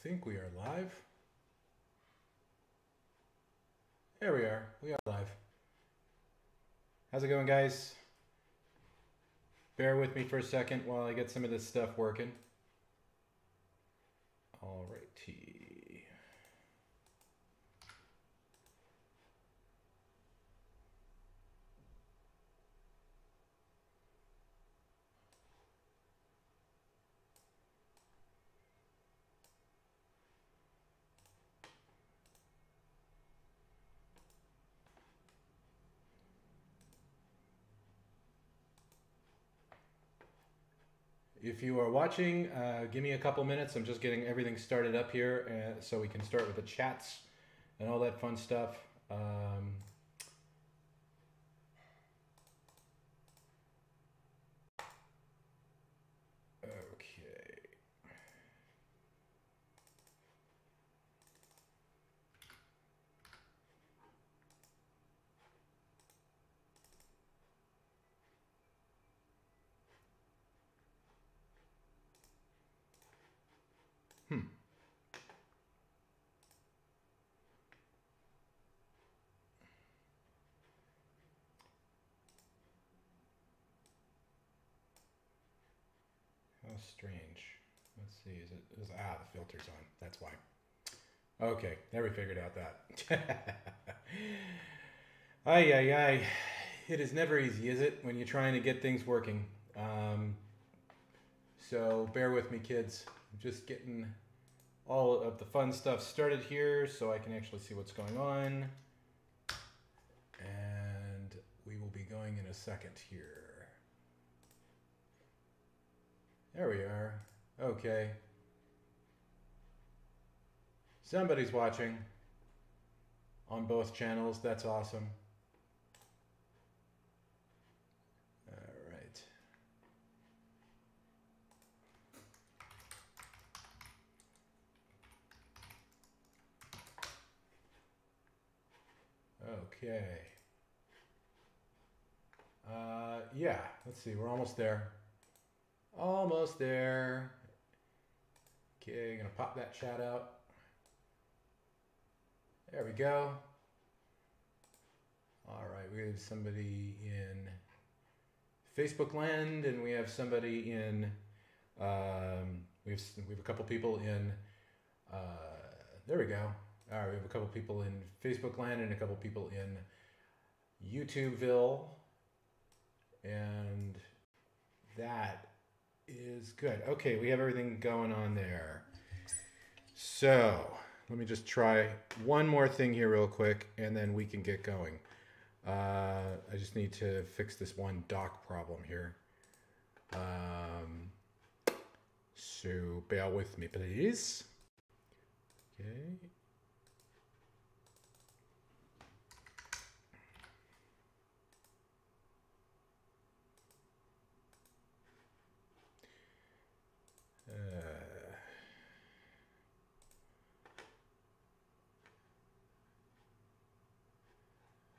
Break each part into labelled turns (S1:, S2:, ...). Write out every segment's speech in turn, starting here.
S1: think we are live. There we are. We are live. How's it going, guys? Bear with me for a second while I get some of this stuff working. All righty. If you are watching, give me a couple minutes. I'm just getting everything started up here so we can start with the chats and all that fun stuff. Okay. How strange. Let's see. Is the filter's on. That's why. Okay, there we figured out that. Ay, ay, ay. It is never easy, is it, when you're trying to get things working? So bear with me, kids. I'm just getting all of the fun stuff started here so I can actually see what's going on. And we will be going in a second here. There we are. Okay. Somebody's watching on both channels. That's awesome. All right. Okay. Yeah, let's see. We're almost there. Almost there. Okay, I'm gonna pop that chat out. There we go. All right, we have somebody in Facebook land, and we have somebody in. We have a couple people in. There we go. All right, we have a couple people in Facebook land and a couple people in YouTubeville, and that is good. Okay, we have everything going on there. So let me just try one more thing here real quick, and then we can get going. I just need to fix this one dock problem here. So bear with me, please. Okay.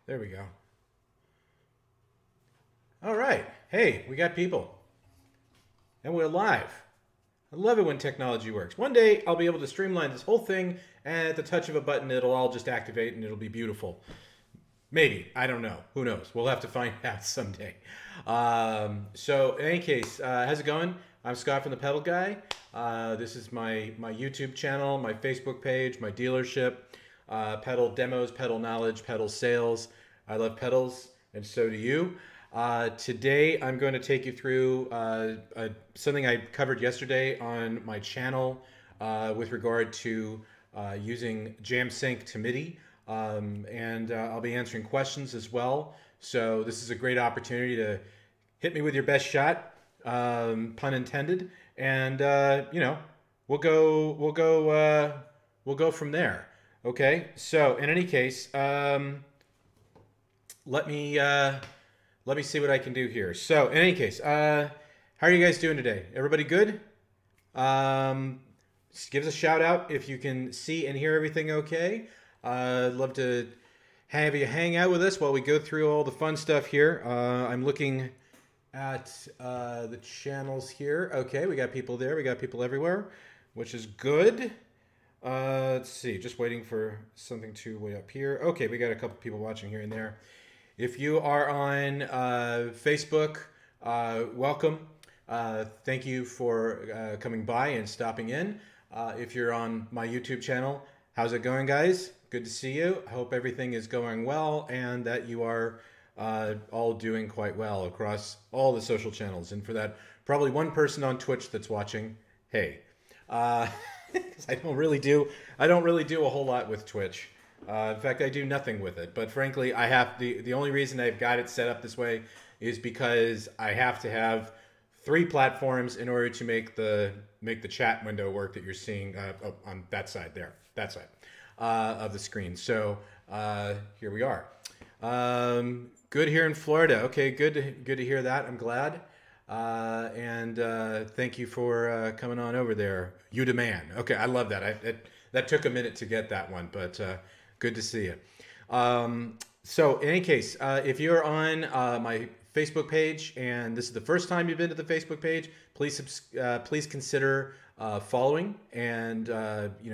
S1: There we go. All right. Hey, we got people. And we're live. I love it when technology works. One day I'll be able to streamline this whole thing, and at the touch of a button it'll all just activate and it'll be beautiful. Maybe. I don't know. Who knows? We'll have to find out someday. So in any case, how's it going? I'm Scott from ThePedalGuy. This is my YouTube channel, my Facebook page, my dealership. Pedal demos, pedal knowledge, pedal sales. I love pedals, and so do you. Today I'm going to take you through something I covered yesterday on my channel with regard to using JamSync to MIDI, and I'll be answering questions as well. So this is a great opportunity to hit me with your best shot, pun intended, and you know, we'll go from there. Okay, so in any case, let me see what I can do here. So in any case, how are you guys doing today? Everybody good? Give us a shout out if you can see and hear everything okay. I'd love to have you hang out with us while we go through all the fun stuff here. I'm looking at the channels here. Okay, we got people there. We got people everywhere, which is good. Let's see, just waiting for something to way up here. Okay, we got a couple people watching here and there. If you are on Facebook, welcome. Thank you for coming by and stopping in. If you're on my YouTube channel, how's it going, guys? Good to see you. I hope everything is going well and that you are all doing quite well across all the social channels. And for that, probably one person on Twitch that's watching, hey. I don't really do a whole lot with Twitch. In fact, I do nothing with it. But frankly, I have the only reason I've got it set up this way is because I have to have 3 platforms in order to make the chat window work that you're seeing on that side there, that side of the screen. So here we are. Good here in Florida. Okay, good to hear that. I'm glad. And thank you for coming on over there. You demand. Okay, I love that. That took a minute to get that one, but good to see you. So in any case, if you're on my Facebook page and this is the first time you've been to the Facebook page, please consider following and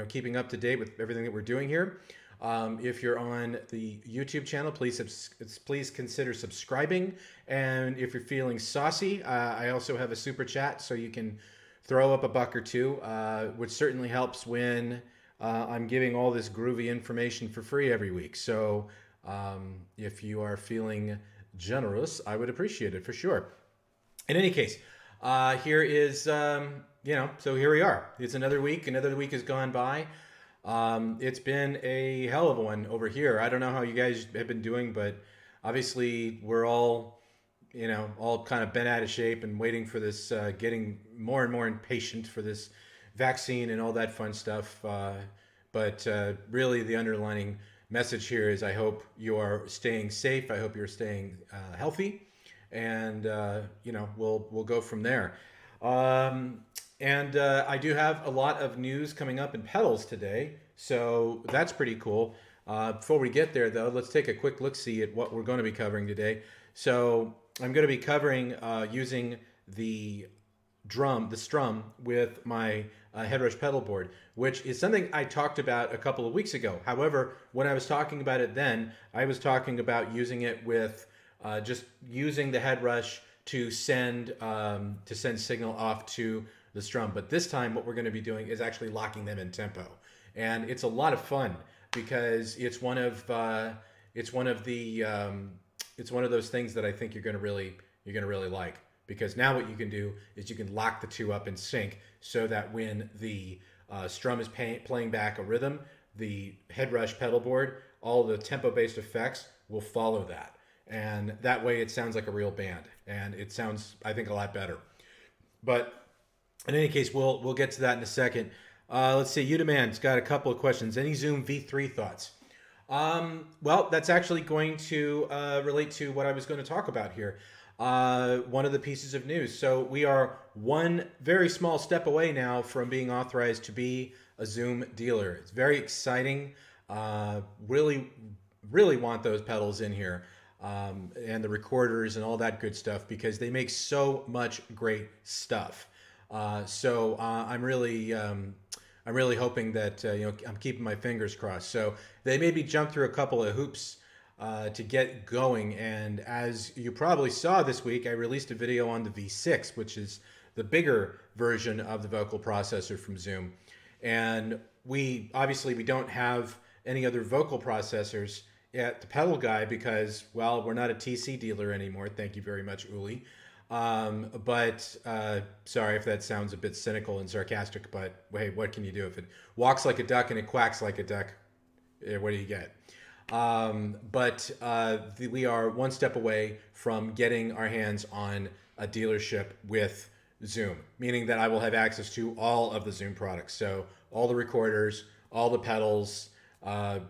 S1: keeping up to date with everything that we're doing here. If you're on the YouTube channel, please consider subscribing. And if you're feeling saucy, I also have a super chat, so you can throw up a buck or two, which certainly helps when I'm giving all this groovy information for free every week. So if you are feeling generous, I would appreciate it for sure. In any case, here is, so here we are. It's another week. Another week has gone by. It's been a hell of a one over here. I don't know how you guys have been doing, but obviously we're all, all kind of bent out of shape and waiting for this, getting more and more impatient for this vaccine and all that fun stuff. But really the underlining message here is I hope you are staying safe. I hope you're staying healthy, and we'll go from there. And I do have a lot of news coming up in pedals today, so that's pretty cool. Before we get there, though, let's take a quick look-see at what we're going to be covering today. So I'm going to be covering using the SDRUM with my Headrush pedal board, which is something I talked about a couple of weeks ago. However, when I was talking about it then, I was talking about using it with just using the Headrush to send signal off to the SDRUM. But this time what we're going to be doing is actually locking them in tempo. And it's a lot of fun because it's one of those things that I think you're going to really like. Because now what you can do is you can lock the two up in sync so that when the SDRUM is playing back a rhythm, the Headrush pedal board, all the tempo-based effects will follow that. And that way it sounds like a real band. And it sounds, I think, a lot better. But in any case, we'll get to that in a second. Let's see, Udemand's got a couple of questions. Any Zoom V3 thoughts? Well, that's actually going to relate to what I was going to talk about here. One of the pieces of news. So we are one very small step away now from being authorized to be a Zoom dealer. It's very exciting. Really want those pedals in here. And the recorders and all that good stuff because they make so much great stuff. So I'm really hoping that I'm keeping my fingers crossed. So they maybe jump through a couple of hoops to get going. And as you probably saw this week, I released a video on the V6, which is the bigger version of the vocal processor from Zoom. And we don't have any other vocal processors at ThePedalGuy because, well, we're not a TC dealer anymore. Thank you very much, Uli. But sorry if that sounds a bit cynical and sarcastic, but hey, what can you do? If it walks like a duck and it quacks like a duck, what do you get? We are one step away from getting our hands on a dealership with Zoom, meaning that I will have access to all of the Zoom products. So all the recorders, all the pedals,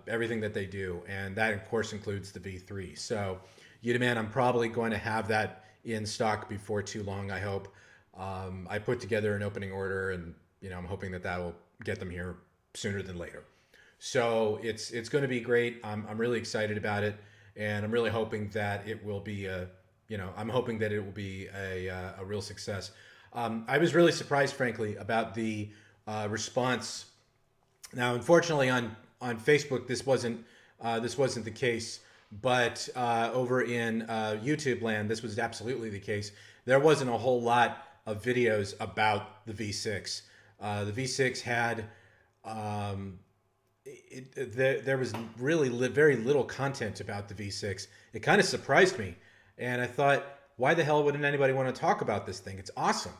S1: everything that they do. And that, of course, includes the V3. So, Udemand, I'm probably going to have that in stock before too long, I hope. I put together an opening order, and I'm hoping that will get them here sooner than later. So it's going to be great. I'm really excited about it, and I'm really hoping that it will be a real success. I was really surprised, frankly, about the response Now, unfortunately, on Facebook, this wasn't the case, but over in YouTube land, this was absolutely the case. There wasn't a whole lot of videos about the V6. The V6 had there was really very little content about the V6. It kind of surprised me, and I thought, why the hell wouldn't anybody want to talk about this thing? It's awesome.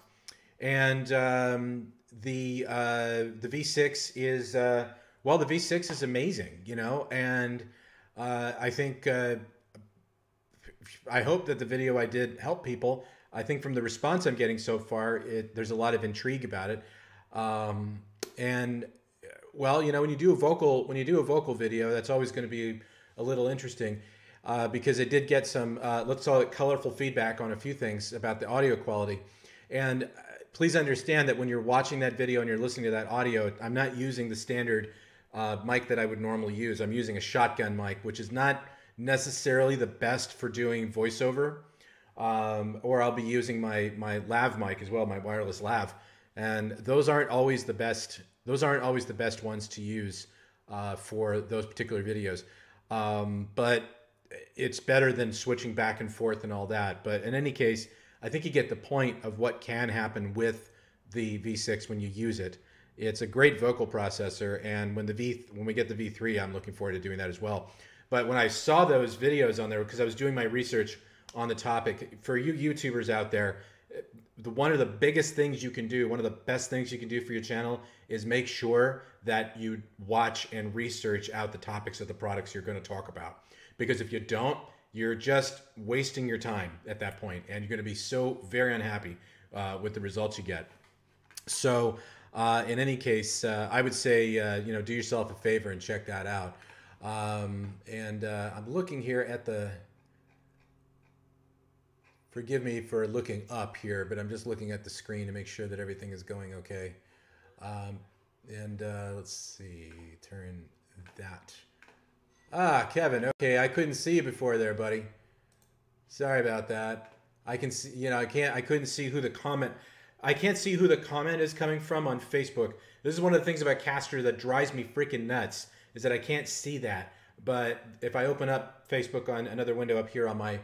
S1: And the V6 is well, the V6 is amazing, you know, and I think I hope that the video I did help people. I think from the response I'm getting so far, there's a lot of intrigue about it, and well, you know, when you do a vocal video, that's always going to be a little interesting because it did get some let's call it colorful feedback on a few things about the audio quality. And please understand that when you're watching that video and you're listening to that audio, I'm not using the standard mic that I would normally use. I'm using a shotgun mic, which is not necessarily the best for doing voiceover. Or I'll be using my lav mic as well, my wireless lav, and those aren't always the best. Those aren't always the best ones to use for those particular videos. But it's better than switching back and forth and all that. But in any case, I think you get the point of what can happen with the V6 when you use it. It's a great vocal processor, and when we get the V3, I'm looking forward to doing that as well. But when I saw those videos on there, because I was doing my research on the topic, for you YouTubers out there, one of the biggest things you can do, one of the best things you can do for your channel is make sure that you watch and research out the topics of the products you're going to talk about. Because if you don't, you're just wasting your time at that point, and you're going to be so very unhappy with the results you get. So in any case, I would say, you know, do yourself a favor and check that out. I'm looking here at the... Forgive me for looking up here, but I'm just looking at the screen to make sure that everything is going okay. Let's see, turn that. Ah, Kevin, okay, I couldn't see you before there, buddy. Sorry about that. I can see, you know, I couldn't see who the comment, I can't see who the comment is coming from on Facebook. This is one of the things about Caster that drives me freaking nuts, is that I can't see that. But if I open up Facebook on another window up here on my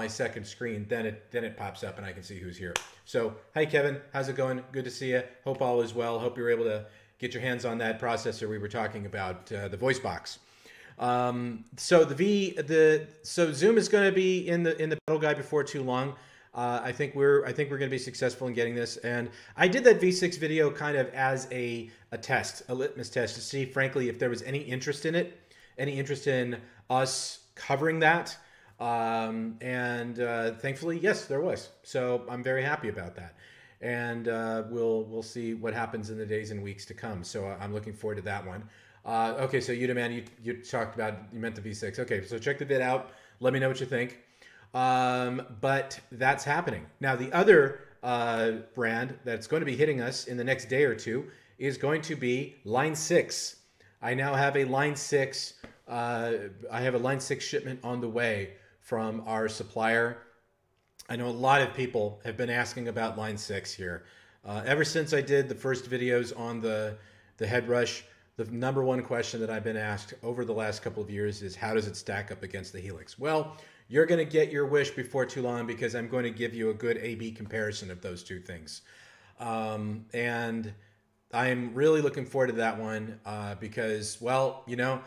S1: second screen, then it pops up and I can see who's here. So, hi Kevin, how's it going? Good to see you. Hope all is well. Hope you're able to get your hands on that processor we were talking about, the voice box. So Zoom is going to be in the pedal guy before too long. I think we're going to be successful in getting this. And I did that V6 video kind of as a test, a litmus test, to see, frankly, if there was any interest in it, any interest in us covering that. Thankfully, yes, there was. So I'm very happy about that. And we'll see what happens in the days and weeks to come. So I'm looking forward to that one. Okay, so Udaman, you talked about, you meant the V6. Okay, so check the vid out. Let me know what you think. But that's happening. Now, the other brand that's going to be hitting us in the next day or two is going to be Line 6. I now have a Line 6. I have a Line 6 shipment on the way from our supplier. I know a lot of people have been asking about Line 6 here. Ever since I did the first videos on the Headrush, the number one question that I've been asked over the last couple of years is, how does it stack up against the Helix? Well, you're going to get your wish before too long, because I'm going to give you a good A/B comparison of those two things. And I'm really looking forward to that one because, well, you know,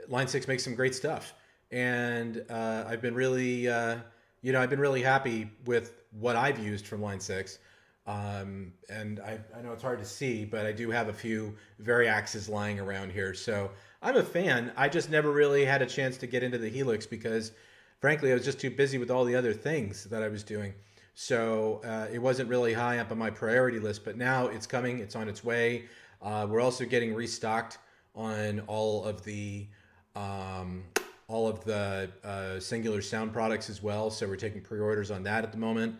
S1: Line 6 makes some great stuff. And I've been really, I've been really happy with what I've used from Line 6. And I know it's hard to see, but I do have a few Variaxes lying around here. So I'm a fan. I just never really had a chance to get into the Helix because, frankly, I was just too busy with all the other things that I was doing. So it wasn't really high up on my priority list, but now it's coming. It's on its way. We're also getting restocked on all of the Singular Sound products as well. So we're taking pre-orders on that at the moment.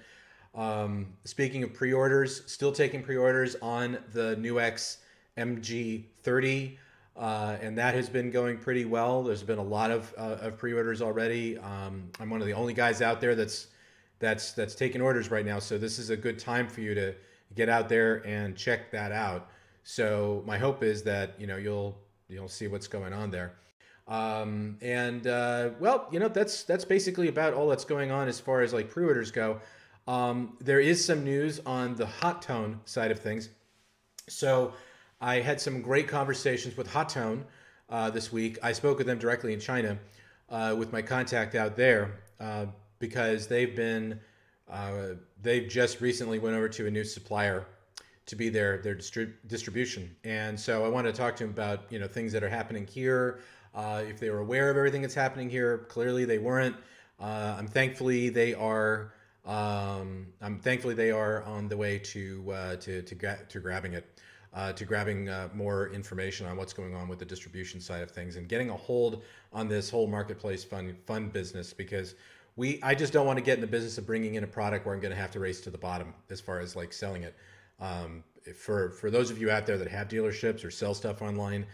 S1: Speaking of pre-orders, still taking pre-orders on the NUX MG30, and that has been going pretty well. There's been a lot of pre-orders already. I'm one of the only guys out there that's taking orders right now, so this is a good time for you to get out there and check that out. So my hope is that, you know, you'll see what's going on there. Well, you know, that's basically about all that's going on as far as like pre-orders go. There is some news on the Hot Tone side of things. So I had some great conversations with Hot Tone this week. I spoke with them directly in China with my contact out there because they've just recently went over to a new supplier to be their distribution. And so I wanted to talk to them about, you know, things that are happening here. If they were aware of everything that's happening here, clearly they weren't. I'm thankfully they are on the way to grabbing it, to grabbing more information on what's going on with the distribution side of things and getting a hold on this whole marketplace fund business, because I just don't want to get in the business of bringing in a product where I'm going to have to race to the bottom as far as like selling it. For those of you out there that have dealerships or sell stuff online,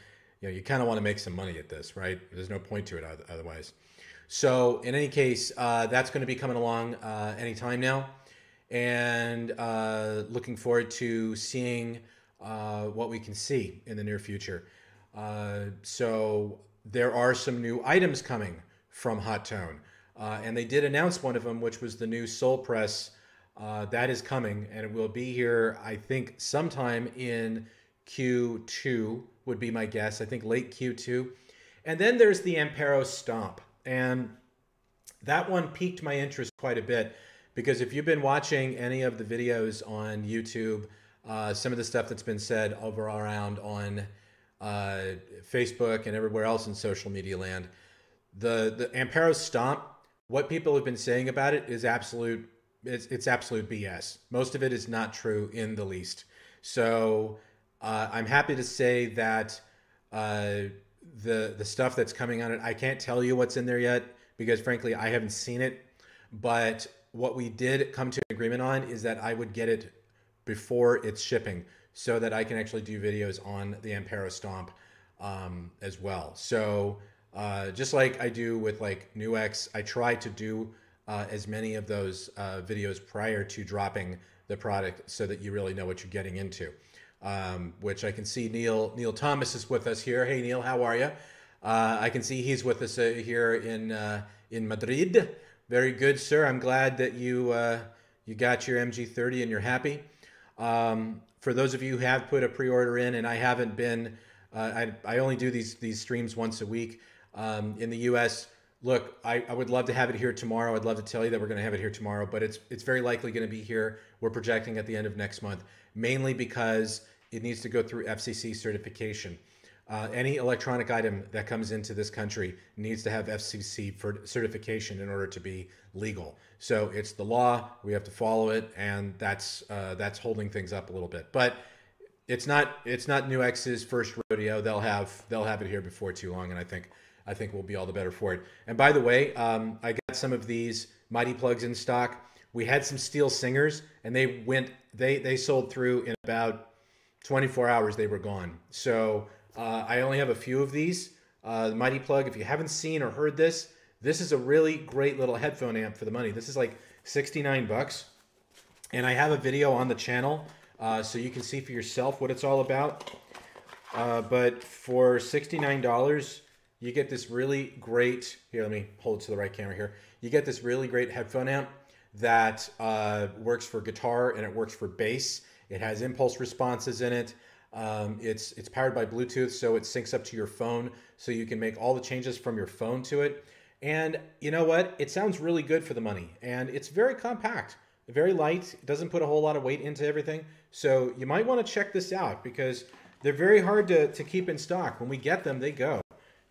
S1: you know, you kind of want to make some money at this, right? There's no point to it otherwise. So in any case, that's going to be coming along anytime now, and looking forward to seeing what we can see in the near future. So there are some new items coming from Hot Tone, and they did announce one of them, which was the new Soul Press. That is coming, and it will be here, I think, sometime in Q2 would be my guess. I think late Q2. And then there's the Ampero Stomp. And that one piqued my interest quite a bit, because if you've been watching any of the videos on YouTube, some of the stuff that's been said over around on Facebook and everywhere else in social media land, the Ampero Stomp, what people have been saying about it is it's absolute BS. Most of it is not true in the least. So I'm happy to say that the stuff that's coming on it, I can't tell you what's in there yet, because frankly I haven't seen it. But what we did come to an agreement on is that I would get it before it's shipping, so that I can actually do videos on the Ampero Stomp as well. So just like I do with like NuX, I try to do as many of those videos prior to dropping the product, so that you really know what you're getting into. Which I can see Neil Thomas is with us here. Hey Neil, how are you? I can see he's with us here in Madrid. Very good, sir. I'm glad that you got your MG30 and you're happy. For those of you who have put a pre-order in, and I haven't been, I only do these streams once a week in the US. Look, I would love to have it here tomorrow. I'd love to tell you that we're going to have it here tomorrow, but it's very likely going to be here. We're projecting at the end of next month, mainly because it needs to go through FCC certification. Any electronic item that comes into this country needs to have FCC certification in order to be legal. So it's the law. We have to follow it, and that's holding things up a little bit. But it's not NuX's first rodeo. They'll have it here before too long, and I think we'll be all the better for it. And by the way, I got some of these MIDI plugs in stock. We had some Steel Singers, and they sold through in about 24 hours. They were gone. So I only have a few of these. The MIDI plug, if you haven't seen or heard this is a really great little headphone amp for the money. This is like 69 bucks. And I have a video on the channel so you can see for yourself what it's all about. But for $69, you get this really great, here, let me hold it to the right camera here. You get this really great headphone amp that works for guitar and it works for bass. It has impulse responses in it. It's powered by Bluetooth, so it syncs up to your phone, so you can make all the changes from your phone to it. And you know what? It sounds really good for the money, and it's very compact, very light. It doesn't put a whole lot of weight into everything. So you might want to check this out, because they're very hard to keep in stock. When we get them, they go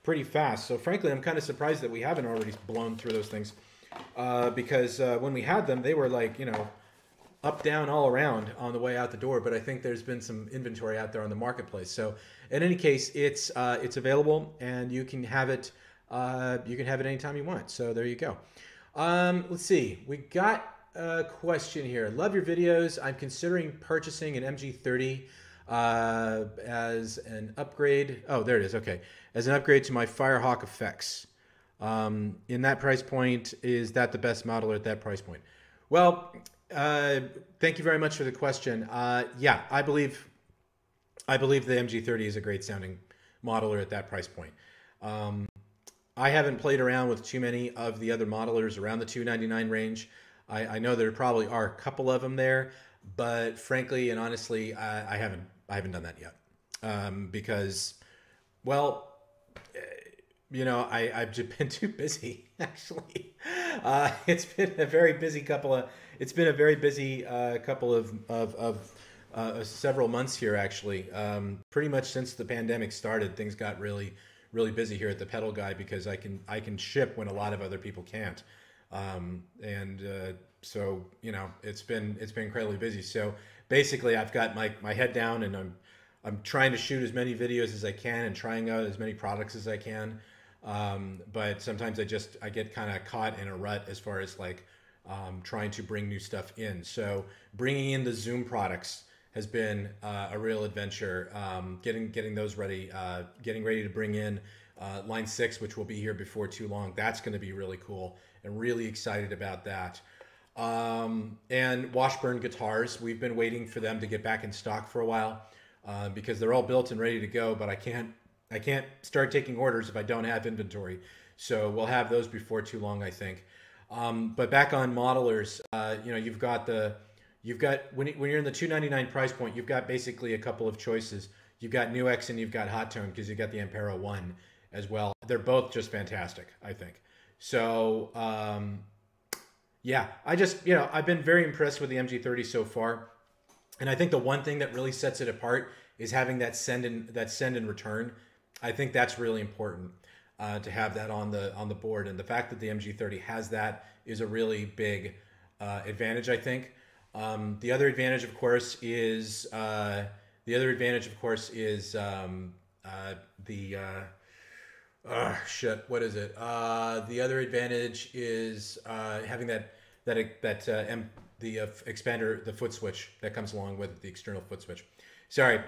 S1: pretty fast. So frankly, I'm kind of surprised that we haven't already blown through those things, because when we had them, they were like, you know, up, down, all around on the way out the door. But I think there's been some inventory out there on the marketplace. So in any case, it's available, and you can have it. You can have it anytime you want. So there you go. Let's see. We got a question here. Love your videos. I'm considering purchasing an MG30 as an upgrade. Oh, there it is. Okay. As an upgrade to my Firehawk effects. In that price point, is that the best model at that price point? Well, thank you very much for the question. Yeah, I believe I believe the MG30 is a great sounding modeler at that price point. I haven't played around with too many of the other modelers around the $299 range. I know there probably are a couple of them there, but frankly and honestly, I haven't done that yet because, well, you know, I've just been too busy actually. It's been a very busy couple of several months here actually. Pretty much since the pandemic started, things got really busy here at the Pedal Guy because I can ship when a lot of other people can't. So you know, it's been incredibly busy. So basically I've got my head down and I'm trying to shoot as many videos as I can and trying out as many products as I can. But sometimes I get kind of caught in a rut as far as like trying to bring new stuff in. So bringing in the Zoom products has been a real adventure. Getting those ready, getting ready to bring in line 6, which will be here before too long. That's going to be really cool and really excited about that. And Washburn guitars, we've been waiting for them to get back in stock for a while because they're all built and ready to go, but I can't start taking orders if I don't have inventory. So we'll have those before too long, I think. But back on modelers, you know, you've got when you're in the $299 price point, you've got basically a couple of choices. You've got NuX and you've got Hot Tone because you've got the Ampero 1 as well. They're both just fantastic, I think. So yeah, you know, I've been very impressed with the MG30 so far. And I think the one thing that really sets it apart is having that send and return. I think that's really important to have that on the board. And the fact that the MG30 has that is a really big advantage, I think. The other advantage, of course, is shit. What is it? The other advantage is having the expander, the foot switch that comes along with the external foot switch. Sorry,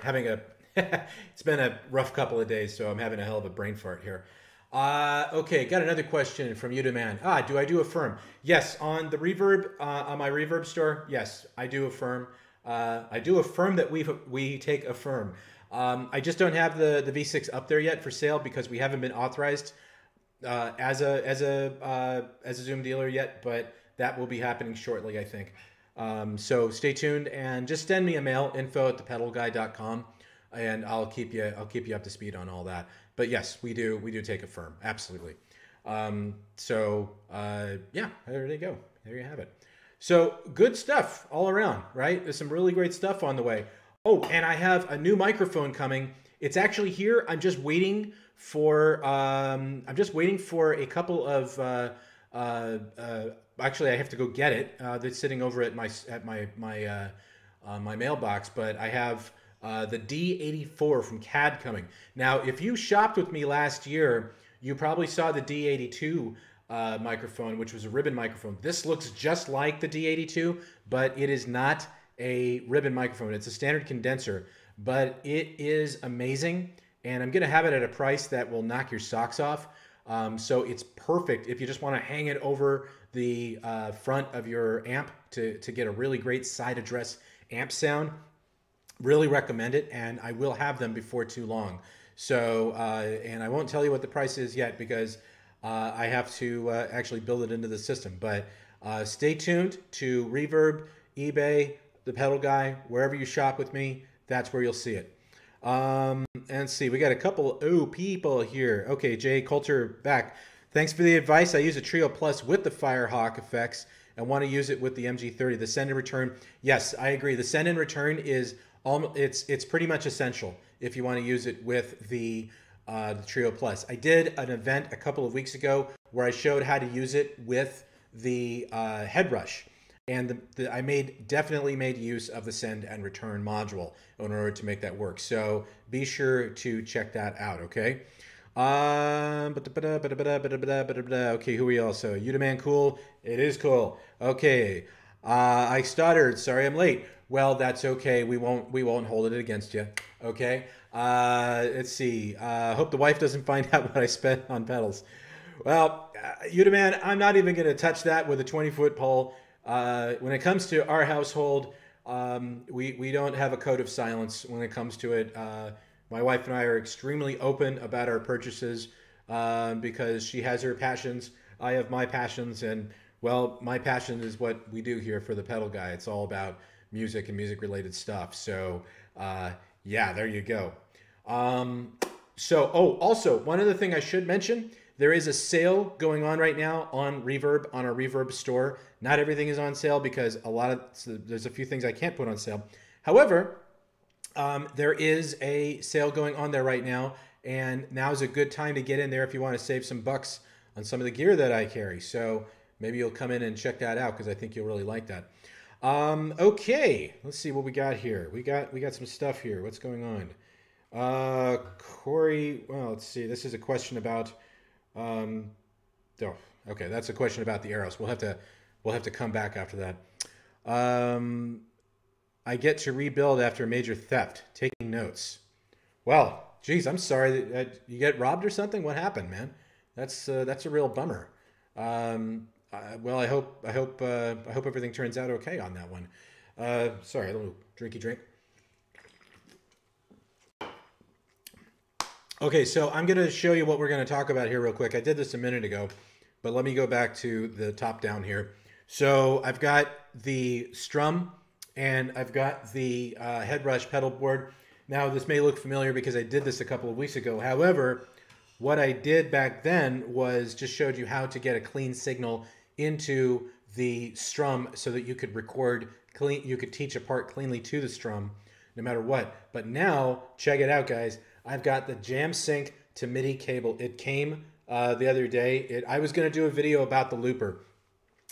S1: it's been a rough couple of days, so I'm having a hell of a brain fart here. Okay, got another question from you, man. Do I do Affirm? Yes, on the Reverb, on my Reverb store. Yes, I do Affirm. I do Affirm that we take Affirm. I just don't have the V6 up there yet for sale because we haven't been authorized as a Zoom dealer yet, but that will be happening shortly, I think. So stay tuned and just send me a mail, info@ThePedalGuy.com, and I'll keep you up to speed on all that. But yes, we do take Affirm, absolutely. Yeah, there you go. There you have it. So good stuff all around, right? There's some really great stuff on the way. Oh, and I have a new microphone coming. It's actually here. I'm just waiting for a couple of actually I have to go get it. That's sitting over at my mailbox, but I have the D84 from CAD coming. Now, if you shopped with me last year, you probably saw the D82 microphone, which was a ribbon microphone. This looks just like the D82, but it is not a ribbon microphone. It's a standard condenser, but it is amazing, and I'm going to have it at a price that will knock your socks off. So it's perfect if you just want to hang it over the front of your amp to get a really great side address amp sound. Really recommend it, and I will have them before too long. So, and I won't tell you what the price is yet because I have to actually build it into the system. But stay tuned to Reverb, eBay, The Pedal Guy, wherever you shop with me, that's where you'll see it. And see, we got a couple people here. Okay, Jay Coulter back. Thanks for the advice. I use a Trio Plus with the Firehawk effects and want to use it with the MG30. The send and return, yes, I agree. The send and return is it's pretty much essential if you want to use it with the Trio Plus. I did an event a couple of weeks ago where I showed how to use it with the Headrush. And I definitely made use of the send and return module in order to make that work. So be sure to check that out, okay? Okay, who are we also? Udaman cool? It is cool. Okay. I stuttered. Sorry I'm late. Well, that's okay. We won't hold it against you. Okay? Let's see. Hope the wife doesn't find out what I spent on pedals. Well, Udaman, I'm not even going to touch that with a 20-foot pole. When it comes to our household, We don't have a code of silence when it comes to it. My wife and I are extremely open about our purchases because she has her passions, I have my passions, and well, my passion is what we do here for the Pedal Guy. It's all about music and music-related stuff. So yeah, there you go. Also, one other thing I should mention, there is a sale going on right now on Reverb, on our Reverb store. Not everything is on sale because there's a few things I can't put on sale. However, there is a sale going on there right now, and now is a good time to get in there if you want to save some bucks on some of the gear that I carry. So maybe you'll come in and check that out because I think you'll really like that. Okay, let's see what we got here. We got some stuff here. What's going on? Corey, well, let's see. This is a question about oh, okay, that's a question about the arrows. We'll have to come back after that. I get to rebuild after a major theft. Taking notes. Well, geez, I'm sorry that you get robbed or something. What happened, man? That's a real bummer. Well, I hope everything turns out okay on that one. Sorry, a little drinky drink. Okay, so I'm going to show you what we're going to talk about here real quick. I did this a minute ago, but let me go back to the top down here. So I've got the SDRUM and I've got the Headrush pedal board. Now, this may look familiar because I did this a couple of weeks ago. However, what I did back then was just showed you how to get a clean signal into the SDRUM so that you could record clean, you could teach a part cleanly to the SDRUM no matter what. But now, check it out, guys. I've got the JamSync to MIDI cable. It came the other day. I was going to do a video about the looper,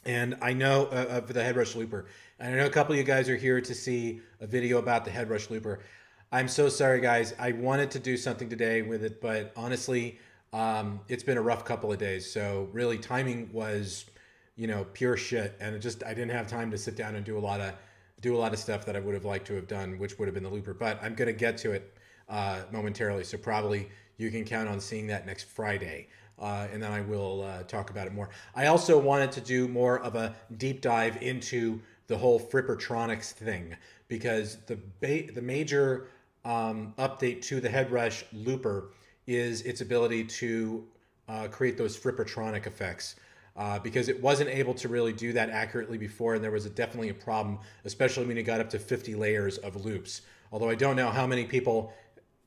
S1: and I know for the Headrush looper. And I know a couple of you guys are here to see a video about the Headrush looper. I'm so sorry, guys. I wanted to do something today with it, but honestly, it's been a rough couple of days. So really, timing was, pure shit, and I didn't have time to sit down and do a lot of stuff that I would have liked to have done, which would have been the looper. But I'm going to get to it momentarily, so probably you can count on seeing that next Friday, and then I will talk about it more. I also wanted to do more of a deep dive into the whole Frippertronics thing, because the major update to the Headrush looper is its ability to create those Frippertronic effects, because it wasn't able to really do that accurately before, and there was definitely a problem, especially when you got up to 50 layers of loops. Although I don't know how many people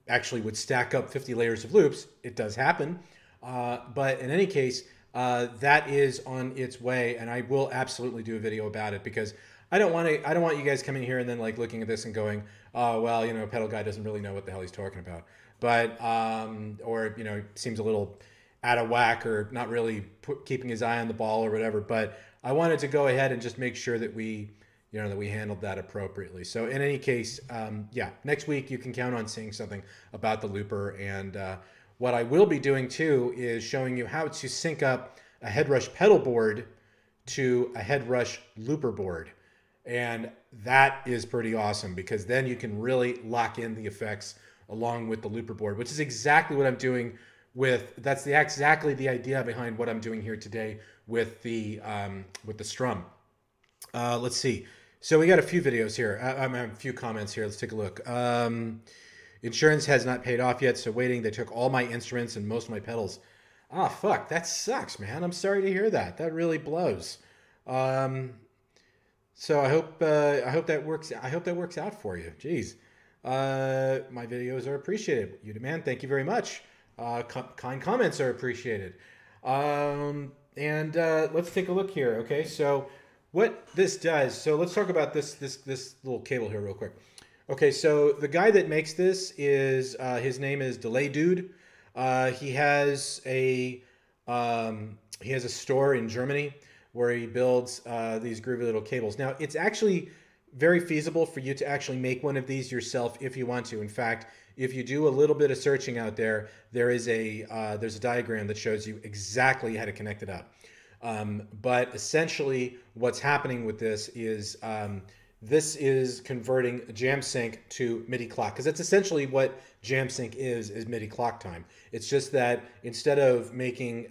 S1: actually would stack up 50 layers of loops. It does happen. But in any case, that is on its way, and I will absolutely do a video about it, because I don't want you guys coming here and then like looking at this and going, oh, well, Pedal Guy doesn't really know what the hell he's talking about. But, or, seems a little out of whack, or not really keeping his eye on the ball or whatever. But I wanted to go ahead and just make sure that we handled that appropriately. So in any case, yeah, next week you can count on seeing something about the looper. And what I will be doing too is showing you how to sync up a Headrush pedal board to a Headrush looper board. And that is pretty awesome, because then you can really lock in the effects along with the looper board, which is exactly what I'm doing that's exactly the idea behind what I'm doing here today with the SDRUM. Let's see. So we got a few videos here. A few comments here. Let's take a look. Insurance has not paid off yet, so waiting. They took all my instruments and most of my pedals. Ah, fuck. That sucks, man. I'm sorry to hear that. That really blows. So I hope that works. I hope that works out for you. Jeez. My videos are appreciated. You demand. Thank you very much. Kind comments are appreciated. And let's take a look here. Okay, so what this does, so let's talk about this little cable here real quick. Okay, so the guy that makes this is his name is Delay Dude. He has a store in Germany where he builds these groovy little cables. Now, it's actually very feasible for you to actually make one of these yourself if you want to. In fact, if you do a little bit of searching out there, there's a diagram that shows you exactly how to connect it up. But essentially, what's happening with this is converting JamSync to MIDI clock, because that's essentially what JamSync is MIDI clock time. It's just that instead of making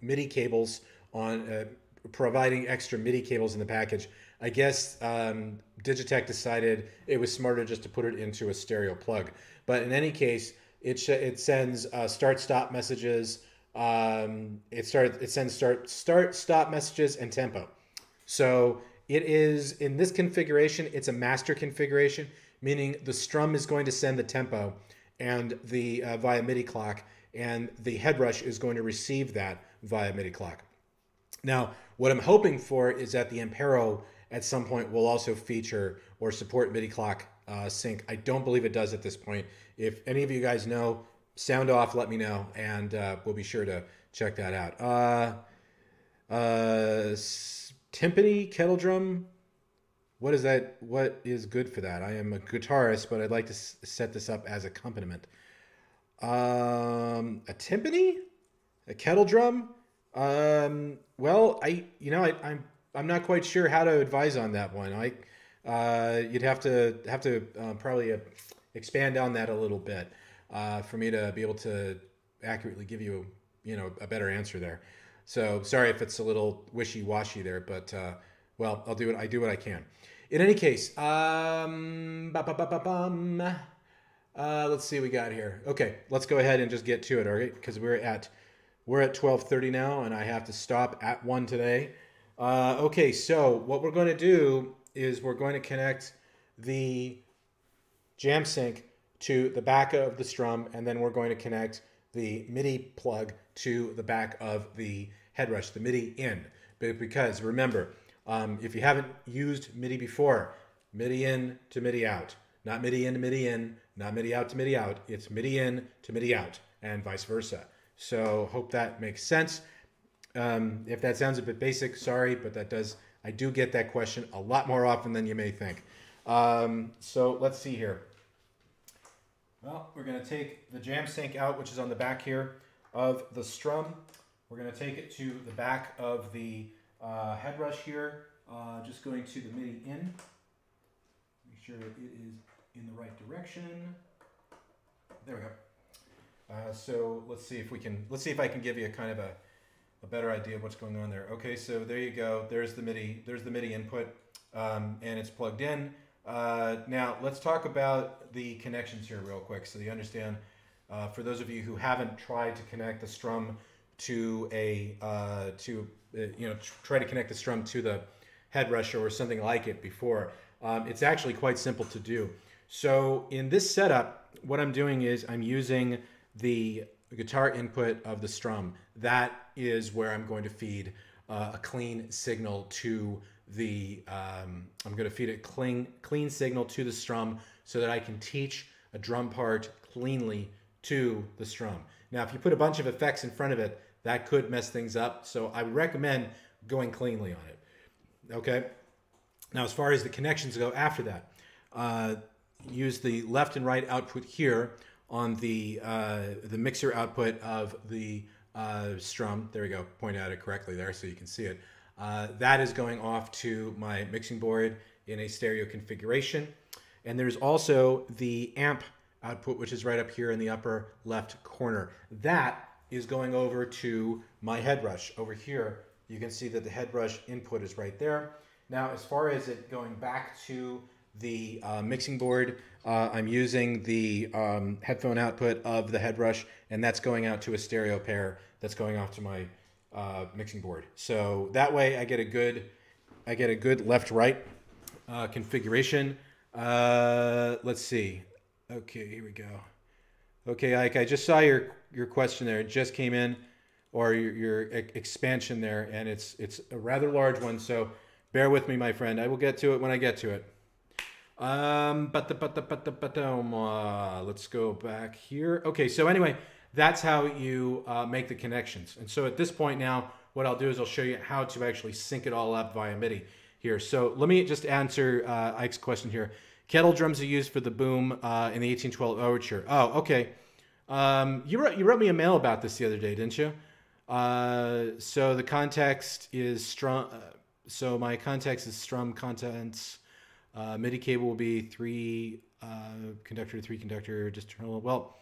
S1: MIDI cables on providing extra MIDI cables in the package. I guess Digitech decided it was smarter just to put it into a stereo plug. But in any case, it sends start-stop messages. It sends start-stop messages and tempo. So it is in this configuration. It's a master configuration, meaning the SDRUM is going to send the tempo and the via MIDI clock, and the Headrush is going to receive that via MIDI clock. Now, what I'm hoping for is that the Ampero at some point will also feature or support MIDI clock sync. I don't believe it does at this point. If any of you guys know, sound off, let me know, and we'll be sure to check that out. Timpani, kettle drum. What is that? What is good for that? I am a guitarist, but I'd like to set this up as accompaniment. A timpani, a kettle drum. Well, I'm not quite sure how to advise on that one. You'd have to probably expand on that a little bit for me to be able to accurately give you a better answer there. So sorry if it's a little wishy-washy there, but well, I do what I can. In any case, let's see what we got here. Okay, let's go ahead and just get to it, all right? Because we're at 12:30 now, and I have to stop at 1 today. Okay, so what we're going to do is we're going to connect the JamSync to the back of the SDRUM, and then we're going to connect the MIDI plug to the back of the Headrush, the MIDI in. Because remember, if you haven't used MIDI before, MIDI in to MIDI out. Not MIDI in to MIDI in, not MIDI out to MIDI out. It's MIDI in to MIDI out, and vice versa. So hope that makes sense. If that sounds a bit basic, sorry, but I do get that question a lot more often than you may think. So let's see here. Well, we're going to take the JamSync out, which is on the back here of the SDRUM. We're going to take it to the back of the Headrush here. Just going to the MIDI in. Make sure it is in the right direction. There we go. So let's see if I can give you a kind of a better idea of what's going on there. Okay, so there you go. There's the MIDI input, and it's plugged in. Now let's talk about the connections here real quick, so you understand. For those of you who haven't tried to connect the SDRUM to try to connect the SDRUM to the Headrush or something like it before, it's actually quite simple to do. So in this setup, what I'm doing is I'm using the guitar input of the SDRUM. That is where I'm going to feed a clean signal to the, I'm going to feed a clean signal to the SDRUM so that I can teach a drum part cleanly to the SDRUM. Now, if you put a bunch of effects in front of it, that could mess things up. So I would recommend going cleanly on it. Okay. Now, as far as the connections go after that, use the left and right output here on the mixer output of the SDRUM. There we go. Point out it correctly there so you can see it. That is going off to my mixing board in a stereo configuration. And there's also the amp output, which is right up here in the upper left corner. That is going over to my Headrush. Over here, you can see that the Headrush input is right there. Now, as far as it going back to the mixing board, I'm using the headphone output of the Headrush, and that's going out to a stereo pair that's going off to my mixing board. So that way I get a good left-right configuration. Let's see. Okay, here we go. Okay, Ike, I just saw your question there. It just came in, or your expansion there, and it's a rather large one. So bear with me, my friend. I will get to it when I get to it. Let's go back here. Okay, so anyway, that's how you make the connections. And so at this point now, what I'll do is I'll show you how to actually sync it all up via MIDI here. So let me just answer Ike's question here. Kettle drums are used for the boom in the 1812 overture. Oh, okay. You wrote me a mail about this the other day, didn't you? So the context is SDRUM. So my context is SDRUM contents. MIDI cable will be 3 conductor, 3 conductor, just terminal. Well,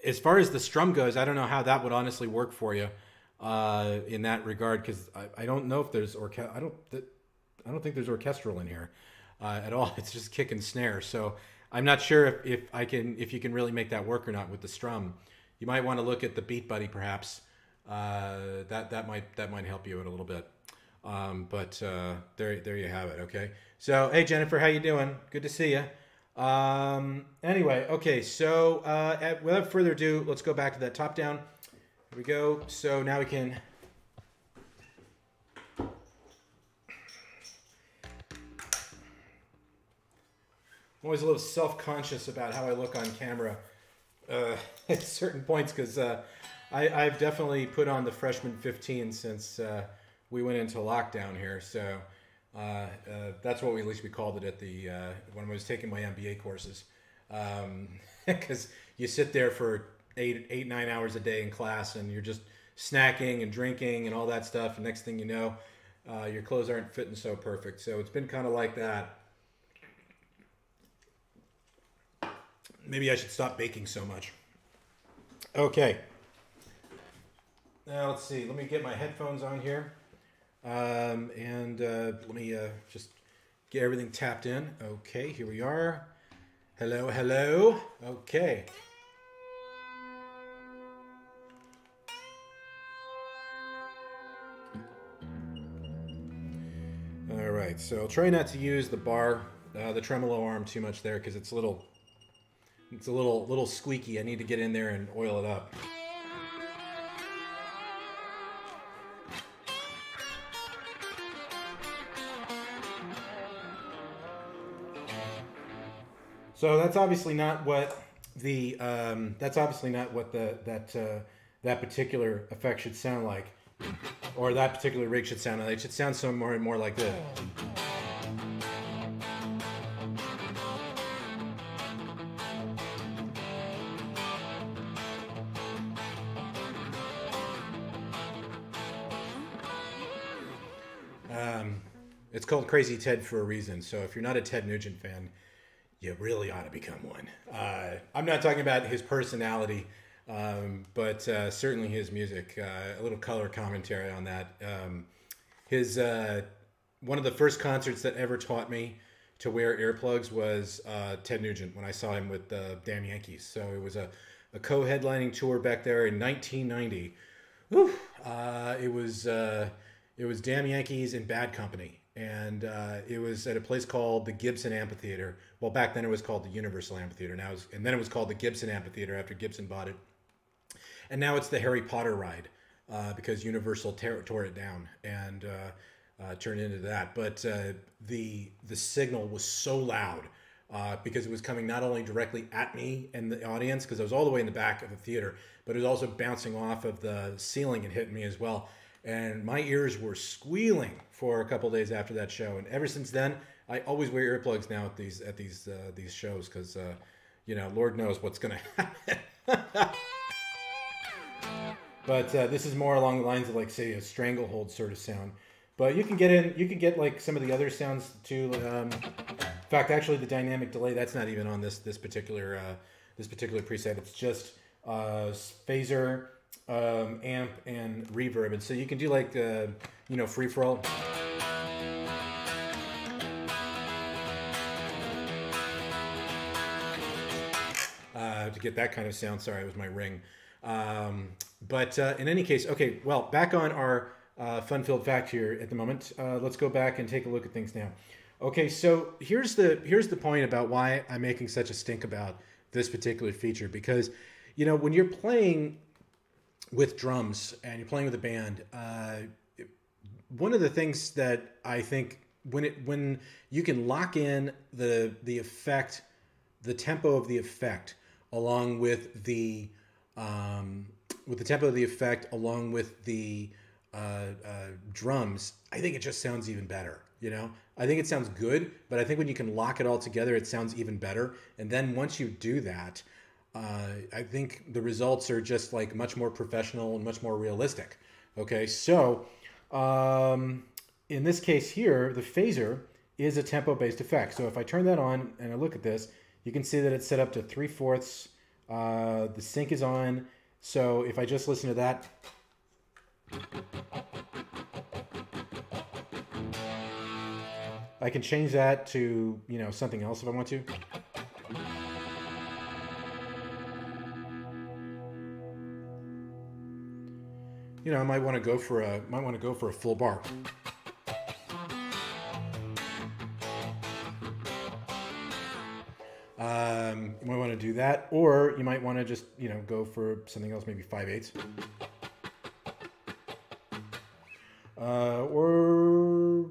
S1: as far as the SDRUM goes, I don't know how that would honestly work for you. in that regard, because I don't know if there's I don't think there's orchestral in here at all. It's just kick and snare. So I'm not sure if you can really make that work or not with the strum. You might want to look at the Beat Buddy perhaps. That might help you out a little bit. But there you have it. Okay. So hey Jennifer, how you doing? Good to see you. Anyway, okay. So without further ado, let's go back to that top down. Here we go. So now we can. I'm always a little self-conscious about how I look on camera at certain points, because I've definitely put on the freshman 15 since we went into lockdown here. So that's what at least we called it at the when I was taking my MBA courses, because you sit there for 8, 9 hours a day in class, and you're just snacking and drinking and all that stuff. And next thing you know, your clothes aren't fitting so perfect. So it's been kind of like that. Maybe I should stop baking so much. Okay. Now let's see. Let me get my headphones on here, and let me just get everything tapped in. Okay, here we are. Hello, hello. Okay. All right. So I'll try not to use the bar, the tremolo arm too much there, because it's a little squeaky. I need to get in there and oil it up. So that's obviously not what that particular effect should sound like, or that particular rig should sound like. It should sound so more like this. It's called Crazy Ted for a reason. So if you're not a Ted Nugent fan, you really ought to become one. I'm not talking about his personality, but certainly his music. A little color commentary on that. One of the first concerts that ever taught me to wear earplugs was Ted Nugent, when I saw him with Damn Yankees. So it was a co-headlining tour back there in 1990. Whew. It was Damn Yankees and Bad Company. And it was at a place called the Gibson Amphitheater. Well, back then it was called the Universal Amphitheater. And then it was called the Gibson Amphitheater after Gibson bought it. And now it's the Harry Potter ride, because Universal tore it down and turned into that. But the signal was so loud because it was coming not only directly at me and the audience, because I was all the way in the back of the theater, but it was also bouncing off of the ceiling and hitting me as well. And my ears were squealing for a couple days after that show. And ever since then, I always wear earplugs now at these shows, because Lord knows what's going to happen. But this is more along the lines of, like, say, a stranglehold sort of sound. But you can get like some of the other sounds too. In fact, actually, the dynamic delay, that's not even on this particular preset. It's just phaser, amp, and reverb. And so you can do like free for all. To get that kind of sound. Sorry, it was my ring. But in any case, okay, well, back on our fun-filled fact here at the moment. Let's go back and take a look at things now. Okay, so here's the point about why I'm making such a stink about this particular feature, because when you're playing with drums and you're playing with a band, one of the things that I think when you can lock in the effect, the tempo of the effect, along with the tempo of the effect, along with the drums, I think it just sounds even better. I think it sounds good, but I think when you can lock it all together, it sounds even better. And then once you do that, I think the results are just like much more professional and much more realistic. Okay, so in this case here, the phaser is a tempo-based effect. So if I turn that on and I look at this, you can see that it's set up to 3/4. The sync is on. So if I just listen to that, I can change that to, you know, something else if I want to. You know, I might want to go for a full bar. You might want to do that, or you might want to just, you know, go for something else, maybe 5/8. Or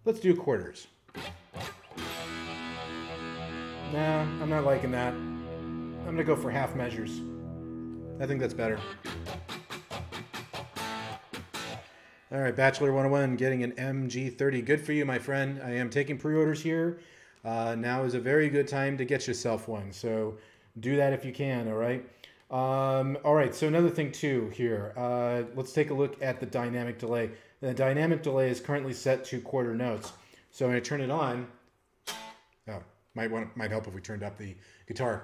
S1: let's do quarters. Nah, I'm not liking that. I'm gonna go for half measures. I think that's better. All right, Bachelor 101 getting an MG30. Good for you, my friend. I am taking pre-orders here. Now is a very good time to get yourself one. So do that if you can, all right? All right, so another thing too here. Let's take a look at the dynamic delay. The dynamic delay is currently set to quarter notes. So when I turn it on, oh, might help if we turned up the guitar.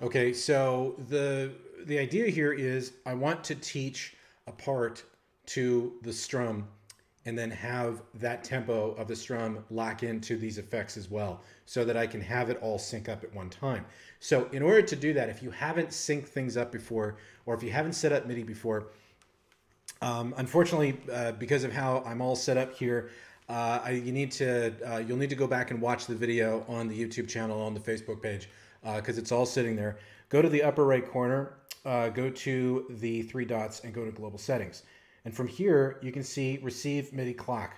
S1: Okay, so the idea here is I want to teach a part to the strum and then have that tempo of the strum lock into these effects as well so that I can have it all sync up at one time. So in order to do that, if you haven't synced things up before, or if you haven't set up MIDI before, unfortunately, because of how I'm all set up here, you'll need to go back and watch the video on the YouTube channel, on the Facebook page, because it's all sitting there. Go to the upper right corner, go to the three dots and go to global settings. And from here, you can see receive MIDI clock.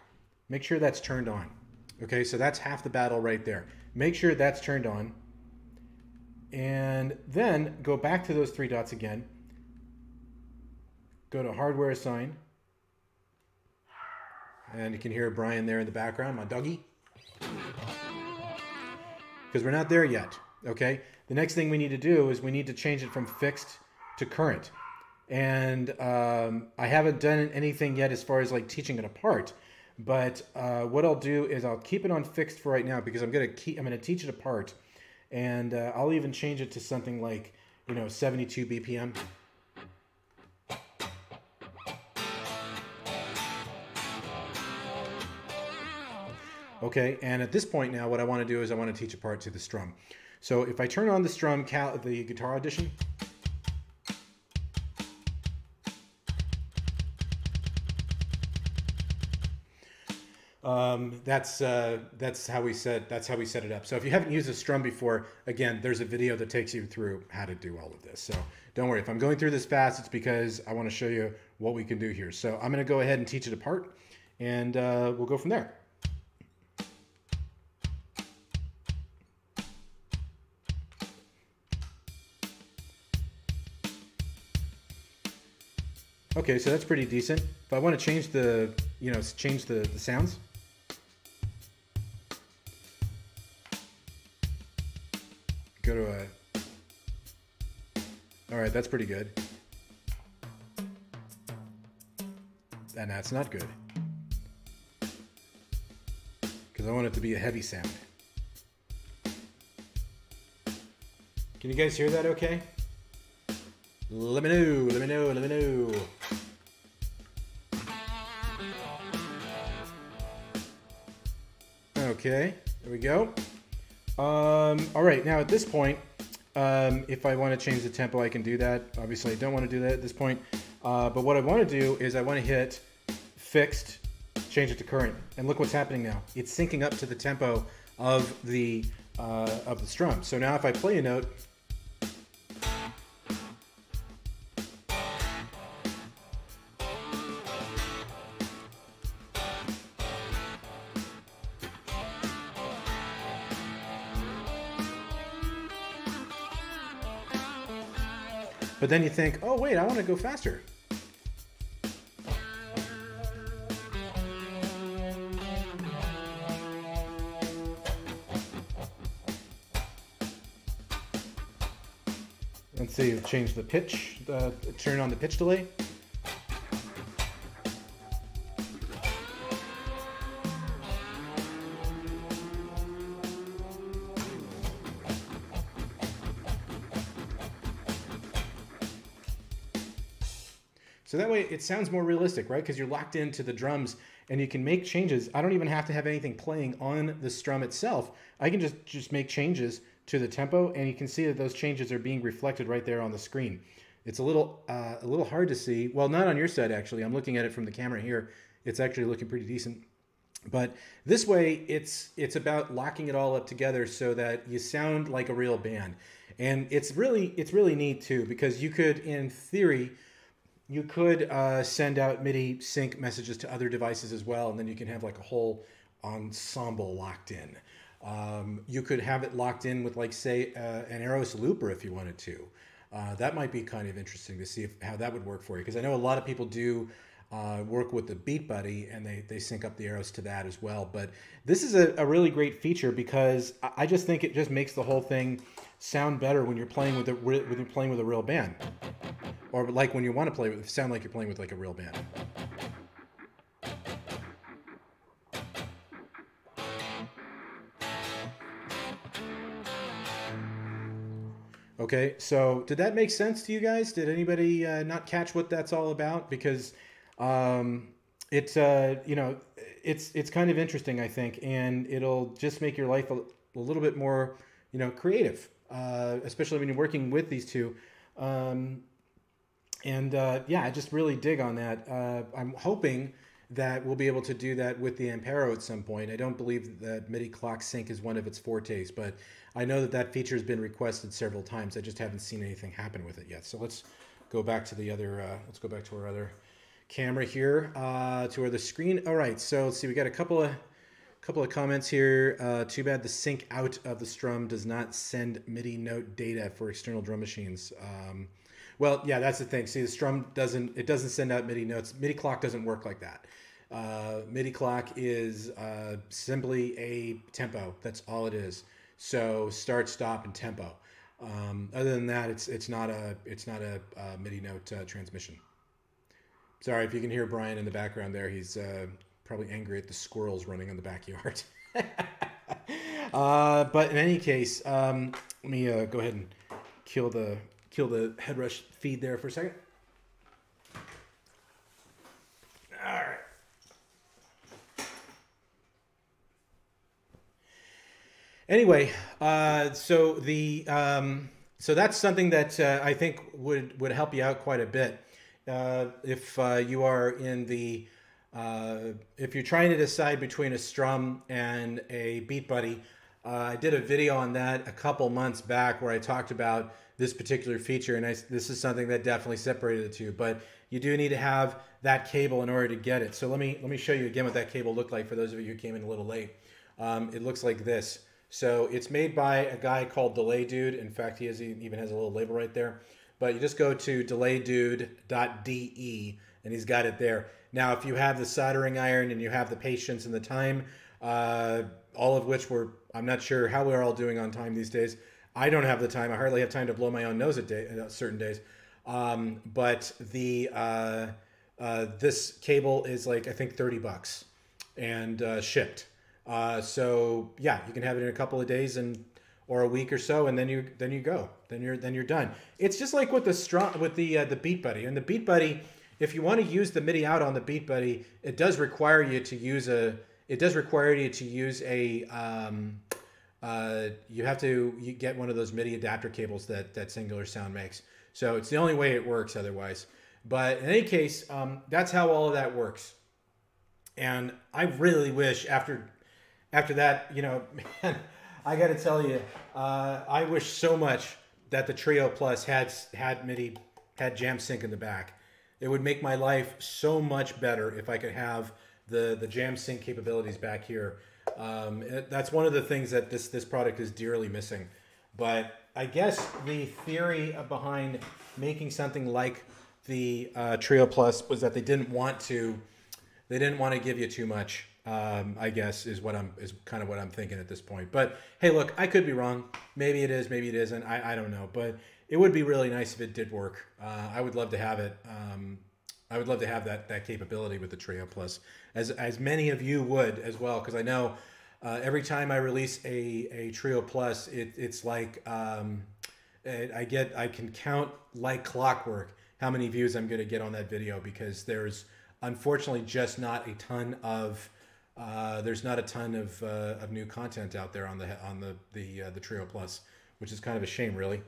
S1: Make sure that's turned on. Okay, so that's half the battle right there. Make sure that's turned on. And then go back to those three dots again. Go to hardware assign. And you can hear Brian there in the background, my doggy. Because we're not there yet, okay? The next thing we need to do is we need to change it from fixed to current. And I haven't done anything yet as far as like teaching it apart. But what I'll do is I'll keep it on fixed for right now because I'm gonna teach it apart. And I'll even change it to something like, you know, 72 BPM. Okay, and at this point now, what I want to do is I want to teach apart to the strum. So if I turn on the strum, the guitar audition, that's how we set it up. So if you haven't used a strum before, again, there's a video that takes you through how to do all of this. So don't worry, if I'm going through this fast, it's because I want to show you what we can do here. So I'm going to go ahead and teach it apart, and we'll go from there. Okay, so that's pretty decent. If I want to change the, change the sounds. Go to a, all right, that's pretty good. And that's not good. Because I want it to be a heavy sound. Can you guys hear that okay? Let me know, let me know, let me know. Okay, there we go. All right, now at this point, if I want to change the tempo, I can do that. Obviously, I don't want to do that at this point. But what I want to do is I want to hit fixed, change it to current, and look what's happening now. It's syncing up to the tempo of the strum. So now if I play a note, but then you think, oh wait, I want to go faster. Let's see, change the pitch, turn on the pitch delay. So that way it sounds more realistic, right? Because you're locked into the drums and you can make changes. I don't even have to have anything playing on the strum itself. I can just make changes to the tempo, and you can see that those changes are being reflected right there on the screen. It's a little hard to see. Well, not on your side, actually. I'm looking at it from the camera here. It's actually looking pretty decent. But this way, it's about locking it all up together so that you sound like a real band. And it's really neat too, because you could, in theory, you could send out MIDI sync messages to other devices as well, and then you can have like a whole ensemble locked in. You could have it locked in with, like, say, an Eros looper if you wanted to. That might be kind of interesting to see how that would work for you, because I know a lot of people do work with the Beat Buddy, and they sync up the Eros to that as well. But this is a really great feature, because I just think it just makes the whole thing sound better when you're playing with a real band, or like when you want to sound like you're playing with like a real band. Okay, so did that make sense to you guys? Did anybody not catch what that's all about? Because it's you know, it's kind of interesting, I think, and it'll just make your life a little bit more, you know, creative, especially when you're working with these two. Yeah, I just really dig on that. I'm hoping that we'll be able to do that with the Ampero at some point. I don't believe that MIDI clock sync is one of its fortes, but I know that feature has been requested several times. I just haven't seen anything happen with it yet. So let's go back to the other, let's go back to our other camera here, to where the screen. All right, so let's see, we got a couple of comments here. Too bad the sync out of the strum does not send MIDI note data for external drum machines. Well, yeah, that's the thing. See, the strum doesn't send out MIDI notes. MIDI clock doesn't work like that. MIDI clock is simply a tempo. That's all it is. So start, stop, and tempo. Other than that, it's not a MIDI note transmission. Sorry if you can hear Brian in the background there. He's probably angry at the squirrels running in the backyard. But in any case, let me go ahead and kill the Headrush feed there for a second. All right. Anyway, so that's something that I think would help you out quite a bit. If you are in the if you're trying to decide between a strum and a Beat Buddy, I did a video on that a couple months back where I talked about this particular feature, and this is something that definitely separated the two. But you do need to have that cable in order to get it. So let me show you again what that cable looked like for those of you who came in a little late. It looks like this. So it's made by a guy called Delay Dude. In fact, he even has a little label right there. But you just go to delaydude.de, and he's got it there. Now, if you have the soldering iron and you have the patience and the time, all of which I'm not sure how we're all doing on time these days. I don't have the time. I hardly have time to blow my own nose at certain days. But this cable is like, I think, $30 and shipped. So yeah, you can have it in a couple of days or a week or so, and then you're done. It's just like with the Beat Buddy. And the Beat Buddy, if you want to use the MIDI out on the Beat Buddy, it does require you to use you get one of those MIDI adapter cables that Singular Sound makes. So it's the only way it works otherwise. But in any case, that's how all of that works. And I really wish after that, you know, man, I got to tell you, I wish so much that the Trio Plus had JamSync in the back. It would make my life so much better if I could have the JamSync capabilities back here. That's one of the things that this product is dearly missing. But I guess the theory behind making something like the Trio Plus was that they didn't want to give you too much. I guess is kind of what I'm thinking at this point. But hey, look, I could be wrong. Maybe it is, maybe it isn't. I don't know. But it would be really nice if it did work. I would love to have it. I would love to have that capability with the Trio Plus, as many of you would as well, because I know every time I release a Trio Plus, it's like I can count like clockwork how many views I'm going to get on that video, because there's unfortunately just not a ton of new content out there on the Trio Plus, which is kind of a shame, really.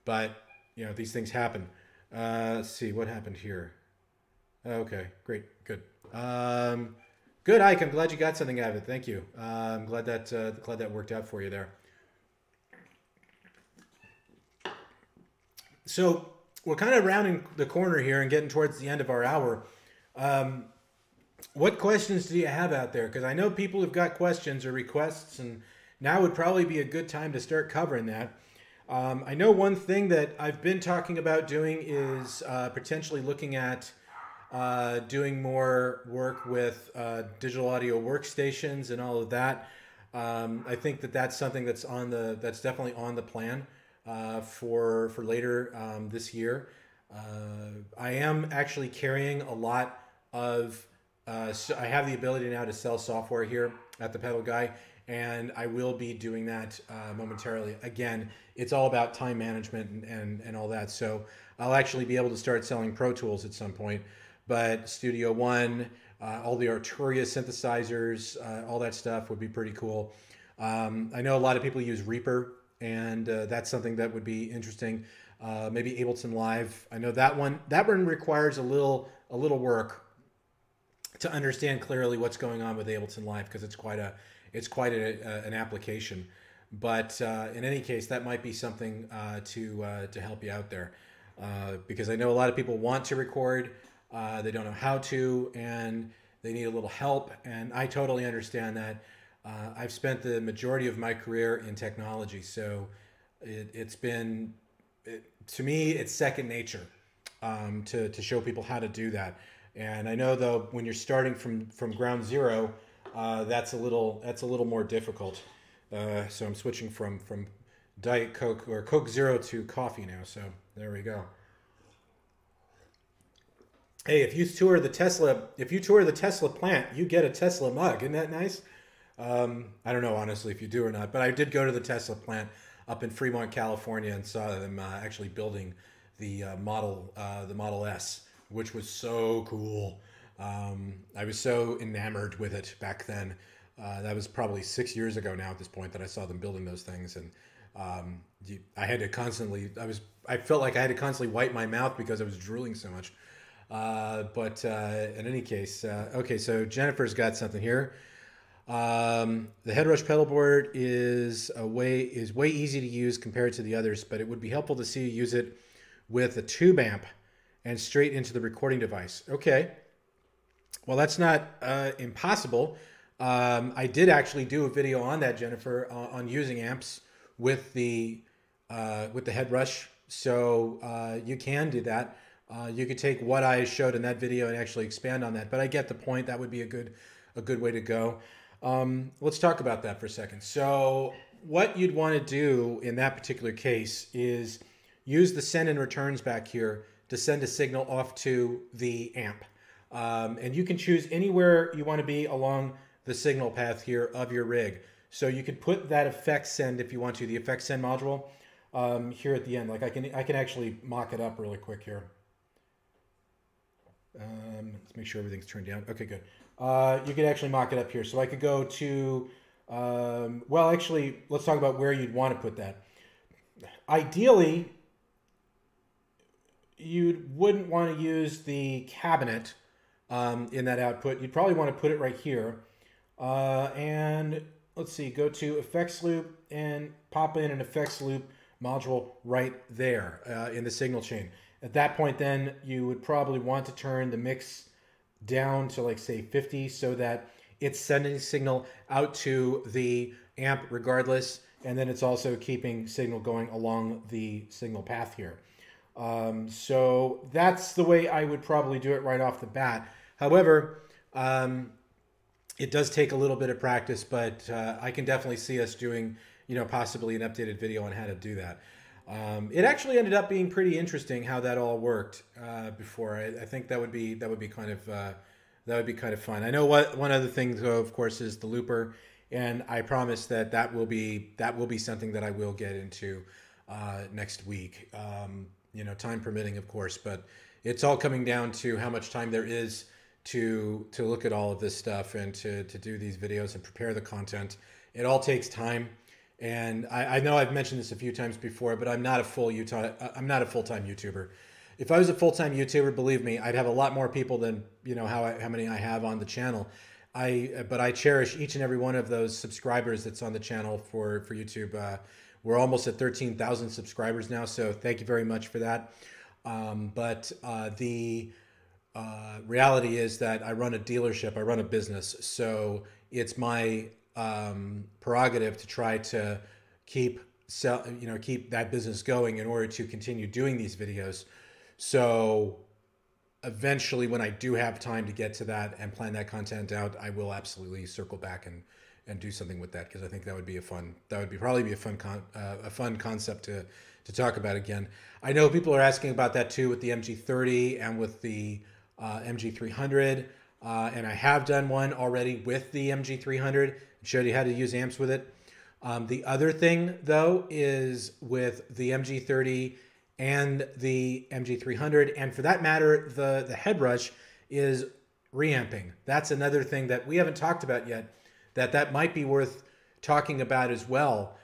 S1: But you know, these things happen. Let's see what happened here. Okay, great, good. Good, Ike. I'm glad you got something out of it. Thank you. I'm glad that worked out for you there. So we're kind of rounding the corner here and getting towards the end of our hour. What questions do you have out there? Because I know people have got questions or requests, and now would probably be a good time to start covering that. I know one thing that I've been talking about doing is potentially looking at doing more work with digital audio workstations and all of that. I think that that's something that's definitely on the plan for later this year. I am actually carrying a lot of. So I have the ability now to sell software here at ThePedalGuy, and I will be doing that momentarily. Again, it's all about time management and all that. So I'll actually be able to start selling Pro Tools at some point. But Studio One, all the Arturia synthesizers, all that stuff would be pretty cool. I know a lot of people use Reaper, and that's something that would be interesting. Maybe Ableton Live. I know that one requires a little work to understand clearly what's going on with Ableton Live, because it's quite an application. But in any case, that might be something to help you out there, because I know a lot of people want to record, they don't know how to, and they need a little help. And I totally understand that. I've spent the majority of my career in technology, so to me, it's second nature to show people how to do that. And I know, though, when you're starting from ground zero, that's a little more difficult. So I'm switching from Diet Coke or Coke Zero to coffee now. So there we go. Hey, if you tour the Tesla plant, you get a Tesla mug. Isn't that nice? I don't know, honestly, if you do or not, but I did go to the Tesla plant up in Fremont, California, and saw them actually building the Model S, which was so cool. I was so enamored with it back then. That was probably 6 years ago now at this point that I saw them building those things, and I felt like I had to constantly wipe my mouth because I was drooling so much. But in any case, okay, so Jennifer's got something here. The Headrush pedal board is way easy to use compared to the others, but it would be helpful to see you use it with a tube amp and straight into the recording device. Okay. Well, that's not impossible. I did actually do a video on that, Jennifer, on using amps with the Headrush. So you can do that. You could take what I showed in that video and actually expand on that. But I get the point. That would be a good way to go. Let's talk about that for a second. So what you'd want to do in that particular case is use the send and returns back here to send a signal off to the amp. And you can choose anywhere you want to be along the signal path here of your rig. So you could put that effect send, if you want to, the effect send module here at the end. Like I can actually mock it up really quick here. Let's make sure everything's turned down. Okay, good. You could actually mock it up here. So I could go to, well, actually, let's talk about where you'd want to put that. Ideally, you wouldn't want to use the cabinet in that output. You'd probably want to put it right here. And let's see, go to effects loop and pop in an effects loop module right there in the signal chain. At that point, then you would probably want to turn the mix down to, like, say 50, so that it's sending signal out to the amp regardless, and then it's also keeping signal going along the signal path here. So that's the way I would probably do it right off the bat. However, it does take a little bit of practice, but I can definitely see us doing, possibly an updated video on how to do that. It actually ended up being pretty interesting how that all worked before. I think that would be kind of fun. I know one other thing, though, of course, is the looper, and I promise that will be something that I will get into next week. You know, time permitting, of course, but it's all coming down to how much time there is to look at all of this stuff and to do these videos and prepare the content. It all takes time. And I know I've mentioned this a few times before, but I'm not a I'm not a full-time YouTuber. If I was a full-time YouTuber, believe me, I'd have a lot more people than, you know, how many I have on the channel. But I cherish each and every one of those subscribers that's on the channel for YouTube. We're almost at 13,000 subscribers now, so thank you very much for that. The reality is that I run a dealership, I run a business, so it's my prerogative to try to keep that business going in order to continue doing these videos. So eventually, when I do have time to get to that and plan that content out, I will absolutely circle back and do something with that, because I think that would be probably a fun concept to talk about again. I know people are asking about that too with the MG30 and with the MG300, and I have done one already with the MG300 and showed you how to use amps with it. The other thing though is with the MG30 and the MG300, and for that matter, the Headrush, is reamping. That's another thing that we haven't talked about yet, that might be worth talking about as well.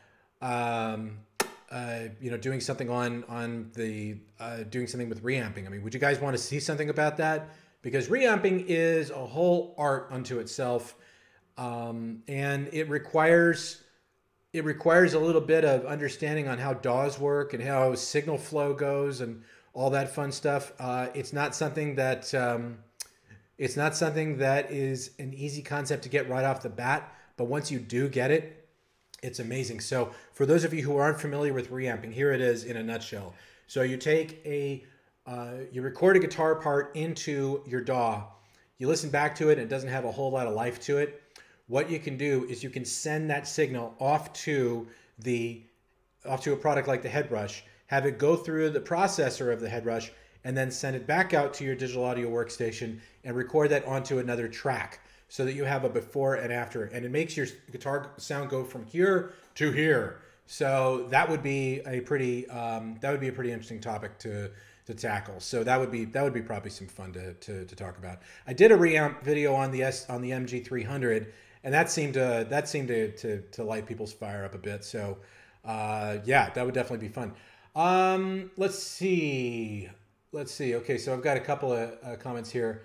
S1: You know, doing something on the doing something with reamping. I mean, would you guys want to see something about that? Because reamping is a whole art unto itself, and it requires a little bit of understanding on how DAWs work and how signal flow goes and all that fun stuff. It's not something that is an easy concept to get right off the bat, but once you do get it, it's amazing. So for those of you who aren't familiar with reamping, here it is in a nutshell. So you take you record a guitar part into your DAW, you listen back to it, and it doesn't have a whole lot of life to it. What you can do is you can send that signal off to a product like the Headrush, have it go through the processor of the Headrush, and then send it back out to your digital audio workstation and record that onto another track, so that you have a before and after, and it makes your guitar sound go from here to here. So that would be a pretty interesting topic to tackle. So that would be probably some fun to talk about. I did a reamp video on the MG300, and that seemed to light people's fire up a bit. So yeah, that would definitely be fun. Let's see. Okay, so I've got a couple of comments here.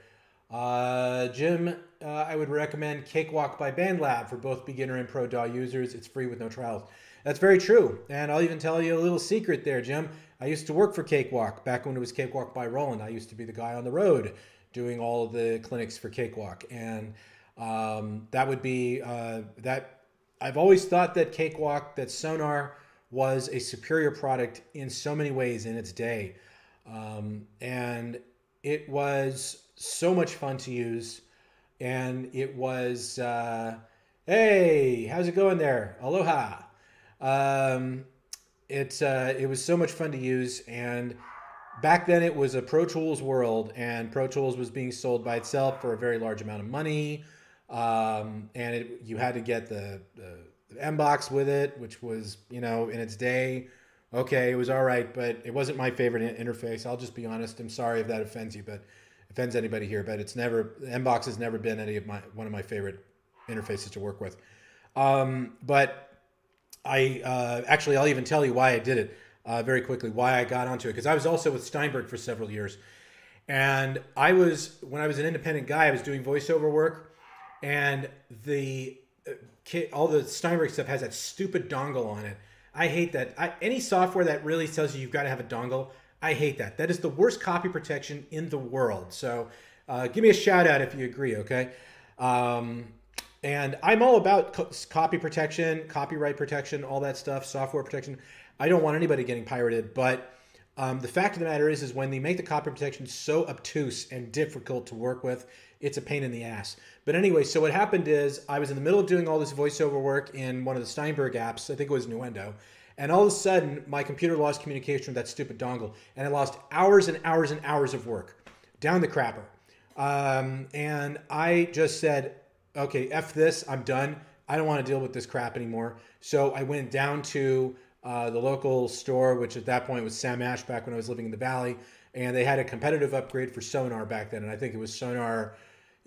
S1: Jim, I would recommend Cakewalk by BandLab for both beginner and pro DAW users. It's free with no trials. That's very true. And I'll even tell you a little secret there, Jim. I used to work for Cakewalk back when it was Cakewalk by Roland. I used to be the guy on the road doing all of the clinics for Cakewalk. And that would be that. I've always thought that Cakewalk, that Sonar, was a superior product in so many ways in its day. And it was so much fun to use, and it was hey, how's it going there? Aloha. It was so much fun to use, and back then it was a Pro Tools world, and Pro Tools was being sold by itself for a very large amount of money, and you had to get the M-Box with it, which was, you know, in its day, okay, it was all right, but it wasn't my favorite interface. I'll just be honest. I'm sorry if that offends you, but offends anybody here, but M-Box has never been one of my favorite interfaces to work with. But actually, I'll even tell you why I did it very quickly, why I got onto it, because I was also with Steinberg for several years. And when I was an independent guy, I was doing voiceover work, and all the Steinberg stuff has that stupid dongle on it. I hate that. Any software that really tells you you've got to have a dongle, I hate that. That is the worst copy protection in the world. So give me a shout out if you agree, okay? And I'm all about copy protection, copyright protection, all that stuff, software protection. I don't want anybody getting pirated, but the fact of the matter is when they make the copy protection so obtuse and difficult to work with, it's a pain in the ass. But anyway, so what happened is I was in the middle of doing all this voiceover work in one of the Steinberg apps. I think it was Nuendo. And all of a sudden, my computer lost communication with that stupid dongle. And I lost hours and hours and hours of work down the crapper. And I just said, okay, F this, I'm done. I don't want to deal with this crap anymore. So I went down to the local store, which at that point was Sam Ash back when I was living in the Valley, and they had a competitive upgrade for Sonar back then, and I think it was Sonar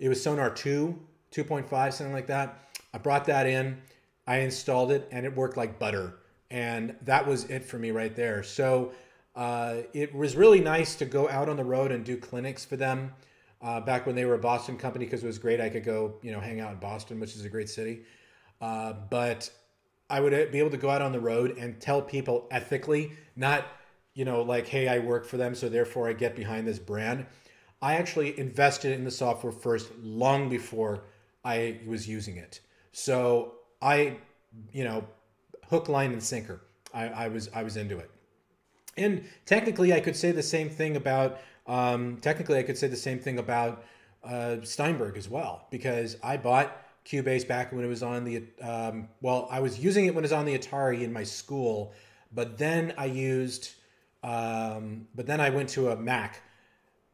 S1: 2, 2.5, something like that. I brought that in, I installed it, and it worked like butter, and that was it for me right there. So it was really nice to go out on the road and do clinics for them back when they were a Boston company, because it was great. I could go, hang out in Boston, which is a great city. But I would be able to go out on the road and tell people ethically, not, like, hey, I work for them, so therefore I get behind this brand. I actually invested in the software first, long before I was using it. So I, hook, line, and sinker. I was into it. And technically, I could say the same thing about Steinberg as well, because I bought Cubase back when it was on the I was using it when it was on the Atari in my school, but then I went to a Mac.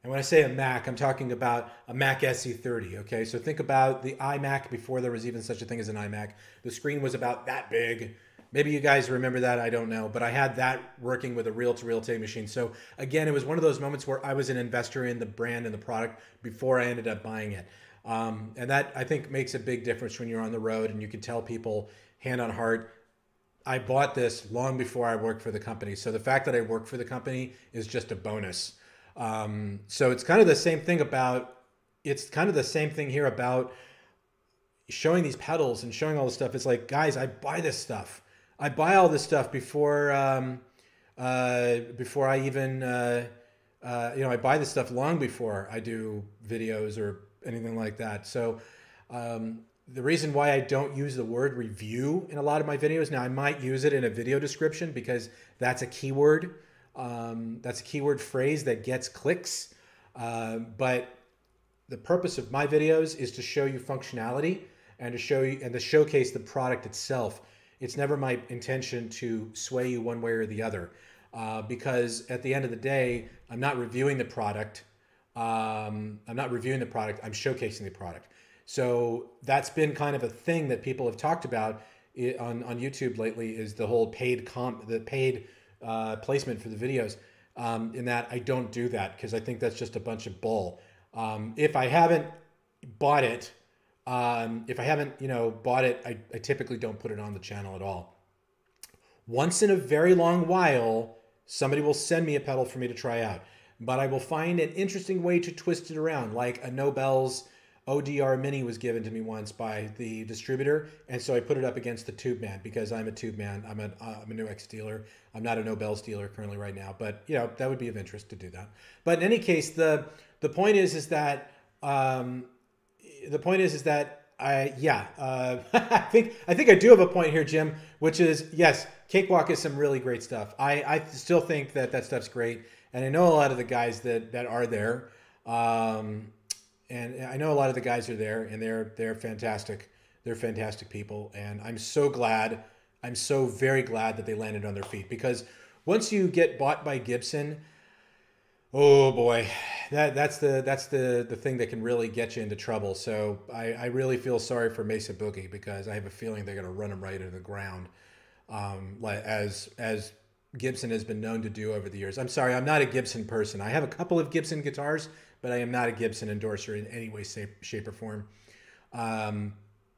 S1: And when I say a Mac, I'm talking about a Mac SE30, okay? So think about the iMac before there was even such a thing as an iMac. The screen was about that big. Maybe you guys remember that, I don't know. But I had that working with a reel-to-reel tape machine. So again, it was one of those moments where I was an investor in the brand and the product before I ended up buying it. And that, I think, makes a big difference when you're on the road and you can tell people, hand on heart, I bought this long before I worked for the company. So the fact that I work for the company is just a bonus. So it's kind of the same thing here about showing these pedals and showing all this stuff. It's like, guys, I buy this stuff. I buy all this stuff before I even, I buy this stuff long before I do videos or anything like that. So the reason why I don't use the word review in a lot of my videos, now I might use it in a video description because that's a keyword. That's a keyword phrase that gets clicks. But the purpose of my videos is to show you functionality and to showcase the product itself. It's never my intention to sway you one way or the other, because at the end of the day, I'm not reviewing the product. I'm showcasing the product. So that's been kind of a thing that people have talked about on YouTube lately, is the whole paid placement for the videos. In that I don't do that because I think that's just a bunch of bull. If I haven't bought it, I typically don't put it on the channel at all. Once in a very long while, somebody will send me a pedal for me to try out, but I will find an interesting way to twist it around, like a Nobel's ODR Mini was given to me once by the distributor, and so I put it up against the Tube Man because I'm a Tube Man. I'm a New X dealer. I'm not a Nobel's dealer currently right now, but that would be of interest to do that. But in any case, the point is that I think I do have a point here, Jim, which is, yes, Cakewalk is some really great stuff. I still think that stuff's great, and I know a lot of the guys that are there. And I know a lot of the guys are there, and they're fantastic. They're fantastic people, and I'm so very glad that they landed on their feet, because once you get bought by Gibson, oh boy, that's the thing that can really get you into trouble. So I really feel sorry for Mesa Boogie, because I have a feeling they're going to run him right into the ground, as Gibson has been known to do over the years. I'm sorry, I'm not a Gibson person. I have a couple of Gibson guitars, but I am not a Gibson endorser in any way, shape, or form.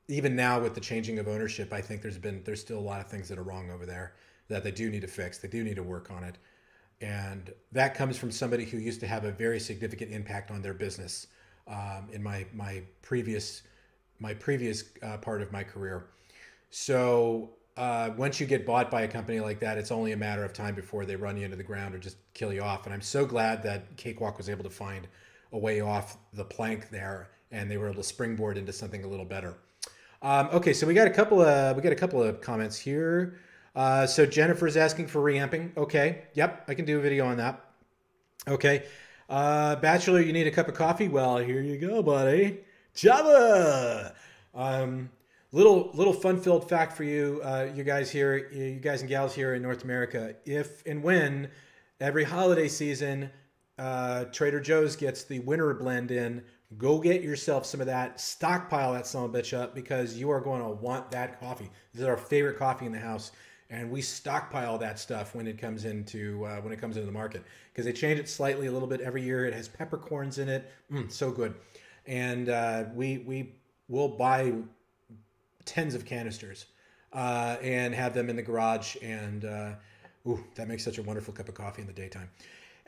S1: Even now with the changing of ownership, I think there's still a lot of things that are wrong over there that they do need to fix. They do need to work on it. And that comes from somebody who used to have a very significant impact on their business in my previous part of my career. So once you get bought by a company like that, it's only a matter of time before they run you into the ground or just kill you off. And I'm so glad that Cakewalk was able to find a way off the plank there, and they were able to springboard into something a little better. Okay, so we got a couple of comments here. So Jennifer's asking for reamping. Okay, yep, I can do a video on that. Okay, Bachelor, you need a cup of coffee? Well, here you go, buddy. Java. Little fun-filled fact for you, you guys and gals here in North America. If and when every holiday season Trader Joe's gets the winter blend in, go get yourself some of that. Stockpile that son of a bitch up, because you are going to want that coffee. This is our favorite coffee in the house. and we stockpile that stuff when it comes into the market, because they change it slightly a little bit every year. It has peppercorns in it, so good, and we will buy tens of canisters and have them in the garage, and ooh, that makes such a wonderful cup of coffee in the daytime.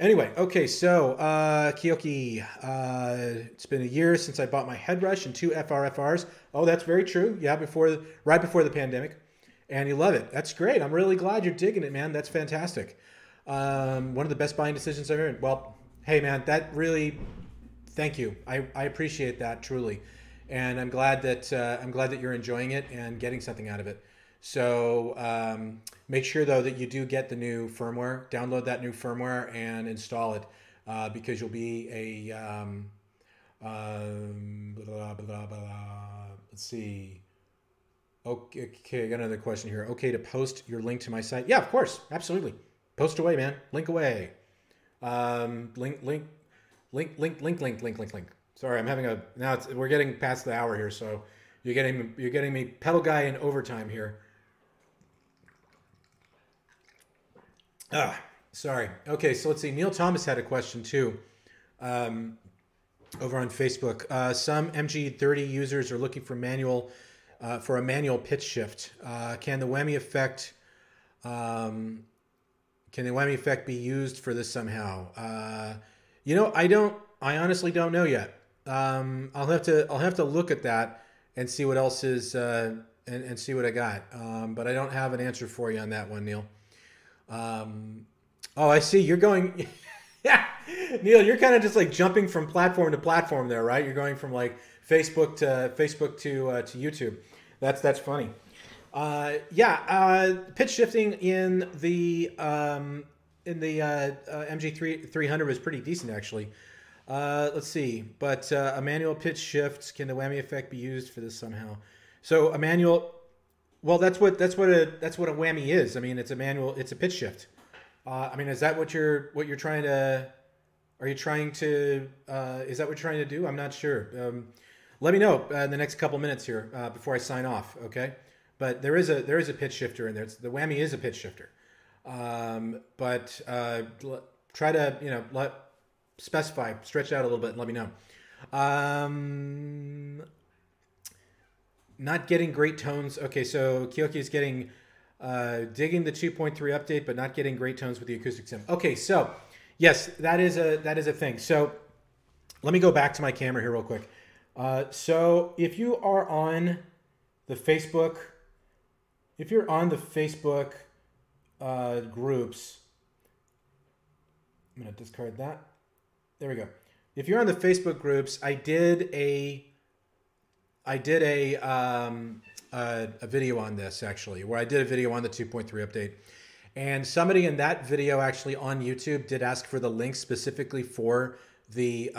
S1: Anyway, okay, so Kiyoki, it's been a year since I bought my Headrush and 2 FRFRs. Oh, that's very true. Yeah, right before the pandemic, and you love it. That's great. I'm really glad you're digging it, man. That's fantastic. One of the best buying decisions I've ever made. Well, hey, man, that really, thank you. I appreciate that truly, and I'm glad that you're enjoying it and getting something out of it. So make sure, though, that you do get the new firmware, download that new firmware and install it, because you'll be a, blah, blah, blah. Let's see. Okay, I got another question here. Okay to post your link to my site? Yeah, of course. Absolutely. Post away, man. Link away. Link. Sorry, I'm having we're getting past the hour here, so you're getting me pedal guy in overtime here. Sorry. Okay, so let's see. Neil Thomas had a question too, over on Facebook. Some MG30 users are looking for a manual pitch shift. Can the whammy effect be used for this somehow? I honestly don't know yet. I'll have to look at that and see what else is and see what I got. But I don't have an answer for you on that one, Neil. Oh, I see. You're going. Yeah, Neil, you're kind of just like jumping from platform to platform there, right? You're going from like Facebook to YouTube. That's funny. Pitch shifting in the MG300 was pretty decent actually. Let's see, but a manual pitch shift, can the whammy effect be used for this somehow? So a manual, well, that's what a whammy is. I mean, it's a pitch shift. I mean, is that what you're trying to? Are you trying to? Is that what you're trying to do? I'm not sure. Let me know in the next couple minutes here before I sign off. Okay, but there is a pitch shifter in there. The whammy is a pitch shifter, but try to specify, stretch out a little bit, and let me know. Not getting great tones. Okay, so Kiyoki is getting digging the 2.3 update, but not getting great tones with the acoustic sim. Okay, so yes, that is a thing. So let me go back to my camera here real quick. So if you are on the Facebook, groups, I'm gonna discard that. There we go. If you're on the Facebook groups, I did a video on this actually, where I did a video on the 2.3 update, and somebody in that video actually on YouTube did ask for the link specifically for the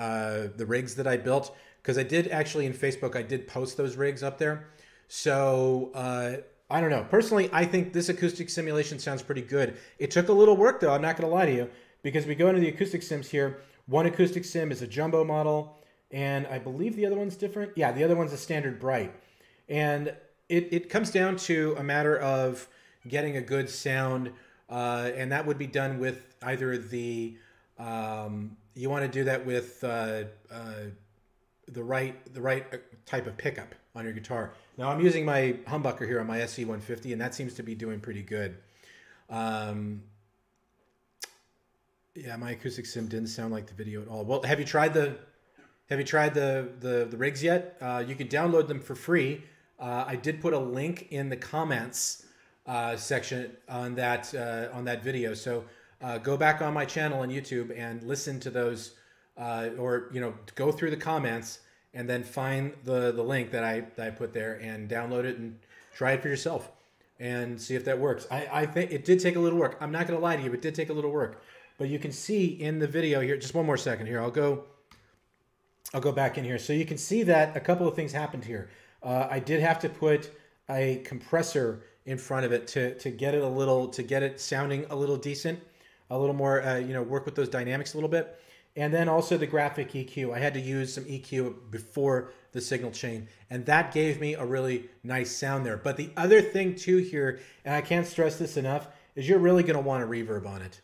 S1: rigs that I built, because I did actually in Facebook, I did post those rigs up there. So I don't know. Personally, I think this acoustic simulation sounds pretty good. It took a little work though, I'm not gonna lie to you, because we go into the acoustic sims here. One acoustic sim is a jumbo model, and I believe the other one's different. Yeah, the other one's a standard bright. And it comes down to a matter of getting a good sound, and that would be done with either the, you want to do that with the right type of pickup on your guitar. Now I'm using my humbucker here on my SC150, and that seems to be doing pretty good. Yeah, my acoustic sim didn't sound like the video at all. Well, have you tried the rigs yet? You can download them for free. I did put a link in the comments section on that video. So go back on my channel on YouTube and listen to those, or go through the comments and then find the link that I put there and download it and try it for yourself and see if that works. I think it did take a little work. I'm not going to lie to you, it did take a little work. But you can see in the video here, just one more second here. I'll go back in here. So you can see that a couple of things happened here. I did have to put a compressor in front of it to get it sounding a little decent, a little more, work with those dynamics a little bit. And then also the graphic EQ. I had to use some EQ before the signal chain, and that gave me a really nice sound there. But the other thing too here, and I can't stress this enough, is you're really going to want a reverb on it.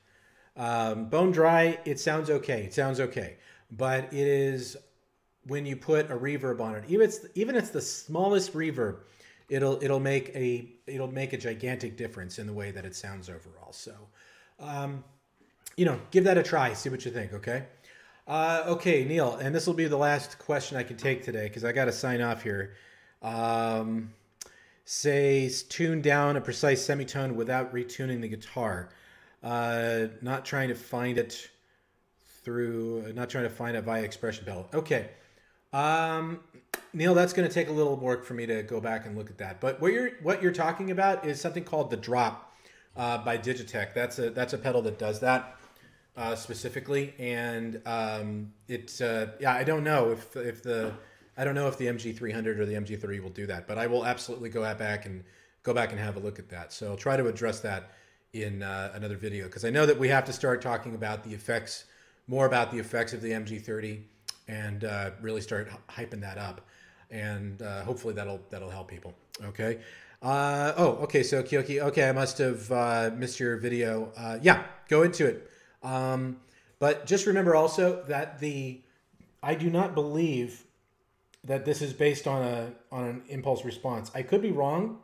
S1: Bone dry, it sounds okay. It sounds okay. But it is when you put a reverb on it, even if it's the smallest reverb, it'll make a gigantic difference in the way that it sounds overall. So, you know, give that a try. See what you think. Okay. Okay, Neil, and this will be the last question I can take today because I got to sign off here. Say tune down a precise semitone without retuning the guitar. Not trying to find it via expression pedal. Okay. Neil, that's going to take a little work for me to go back and look at that. But what you're talking about is something called the drop by Digitech. That's a pedal that does that specifically, and yeah, I don't know if the MG300 or the MG30 will do that, but I will absolutely go back and have a look at that. So I'll try to address that in another video, because I know that we have to start talking about more about the effects of the MG30 and really start hyping that up, and hopefully that'll help people. Okay. Okay. So Kyoki, okay, I must have missed your video. Yeah, go into it. But just remember also that I do not believe that this is based on an impulse response. I could be wrong,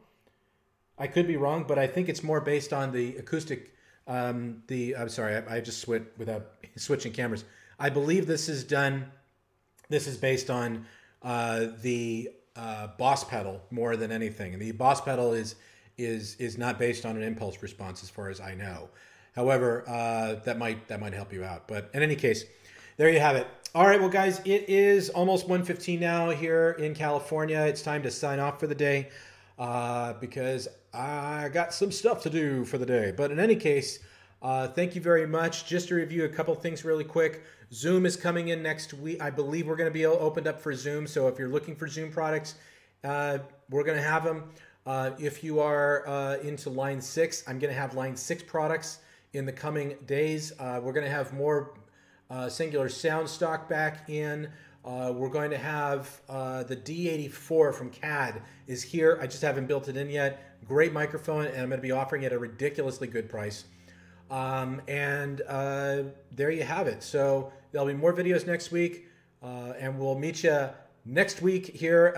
S1: but I think it's more based on the acoustic. I'm sorry, I just switched without switching cameras. I believe this is based on the Boss pedal more than anything. And the Boss pedal is not based on an impulse response as far as I know. However, that might help you out. But in any case, there you have it. All right, well, guys, it is almost 1:15 now here in California. It's time to sign off for the day because I got some stuff to do for the day. But in any case, thank you very much. Just to review a couple things really quick. Zoom is coming in next week. I believe we're going to be opened up for Zoom. So if you're looking for Zoom products, we're going to have them. If you are into Line 6, I'm going to have Line 6 products in the coming days. We're going to have more Singular sound stock back in. We're going to have the D84 from CAD is here. I just haven't built it in yet. Great microphone, and I'm going to be offering it at a ridiculously good price. There you have it. So there'll be more videos next week, and we'll meet you next week here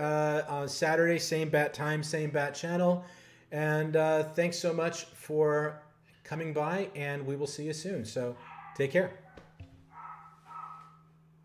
S1: on Saturday, same bat time, same bat channel. And thanks so much for coming by, and we will see you soon. So take care.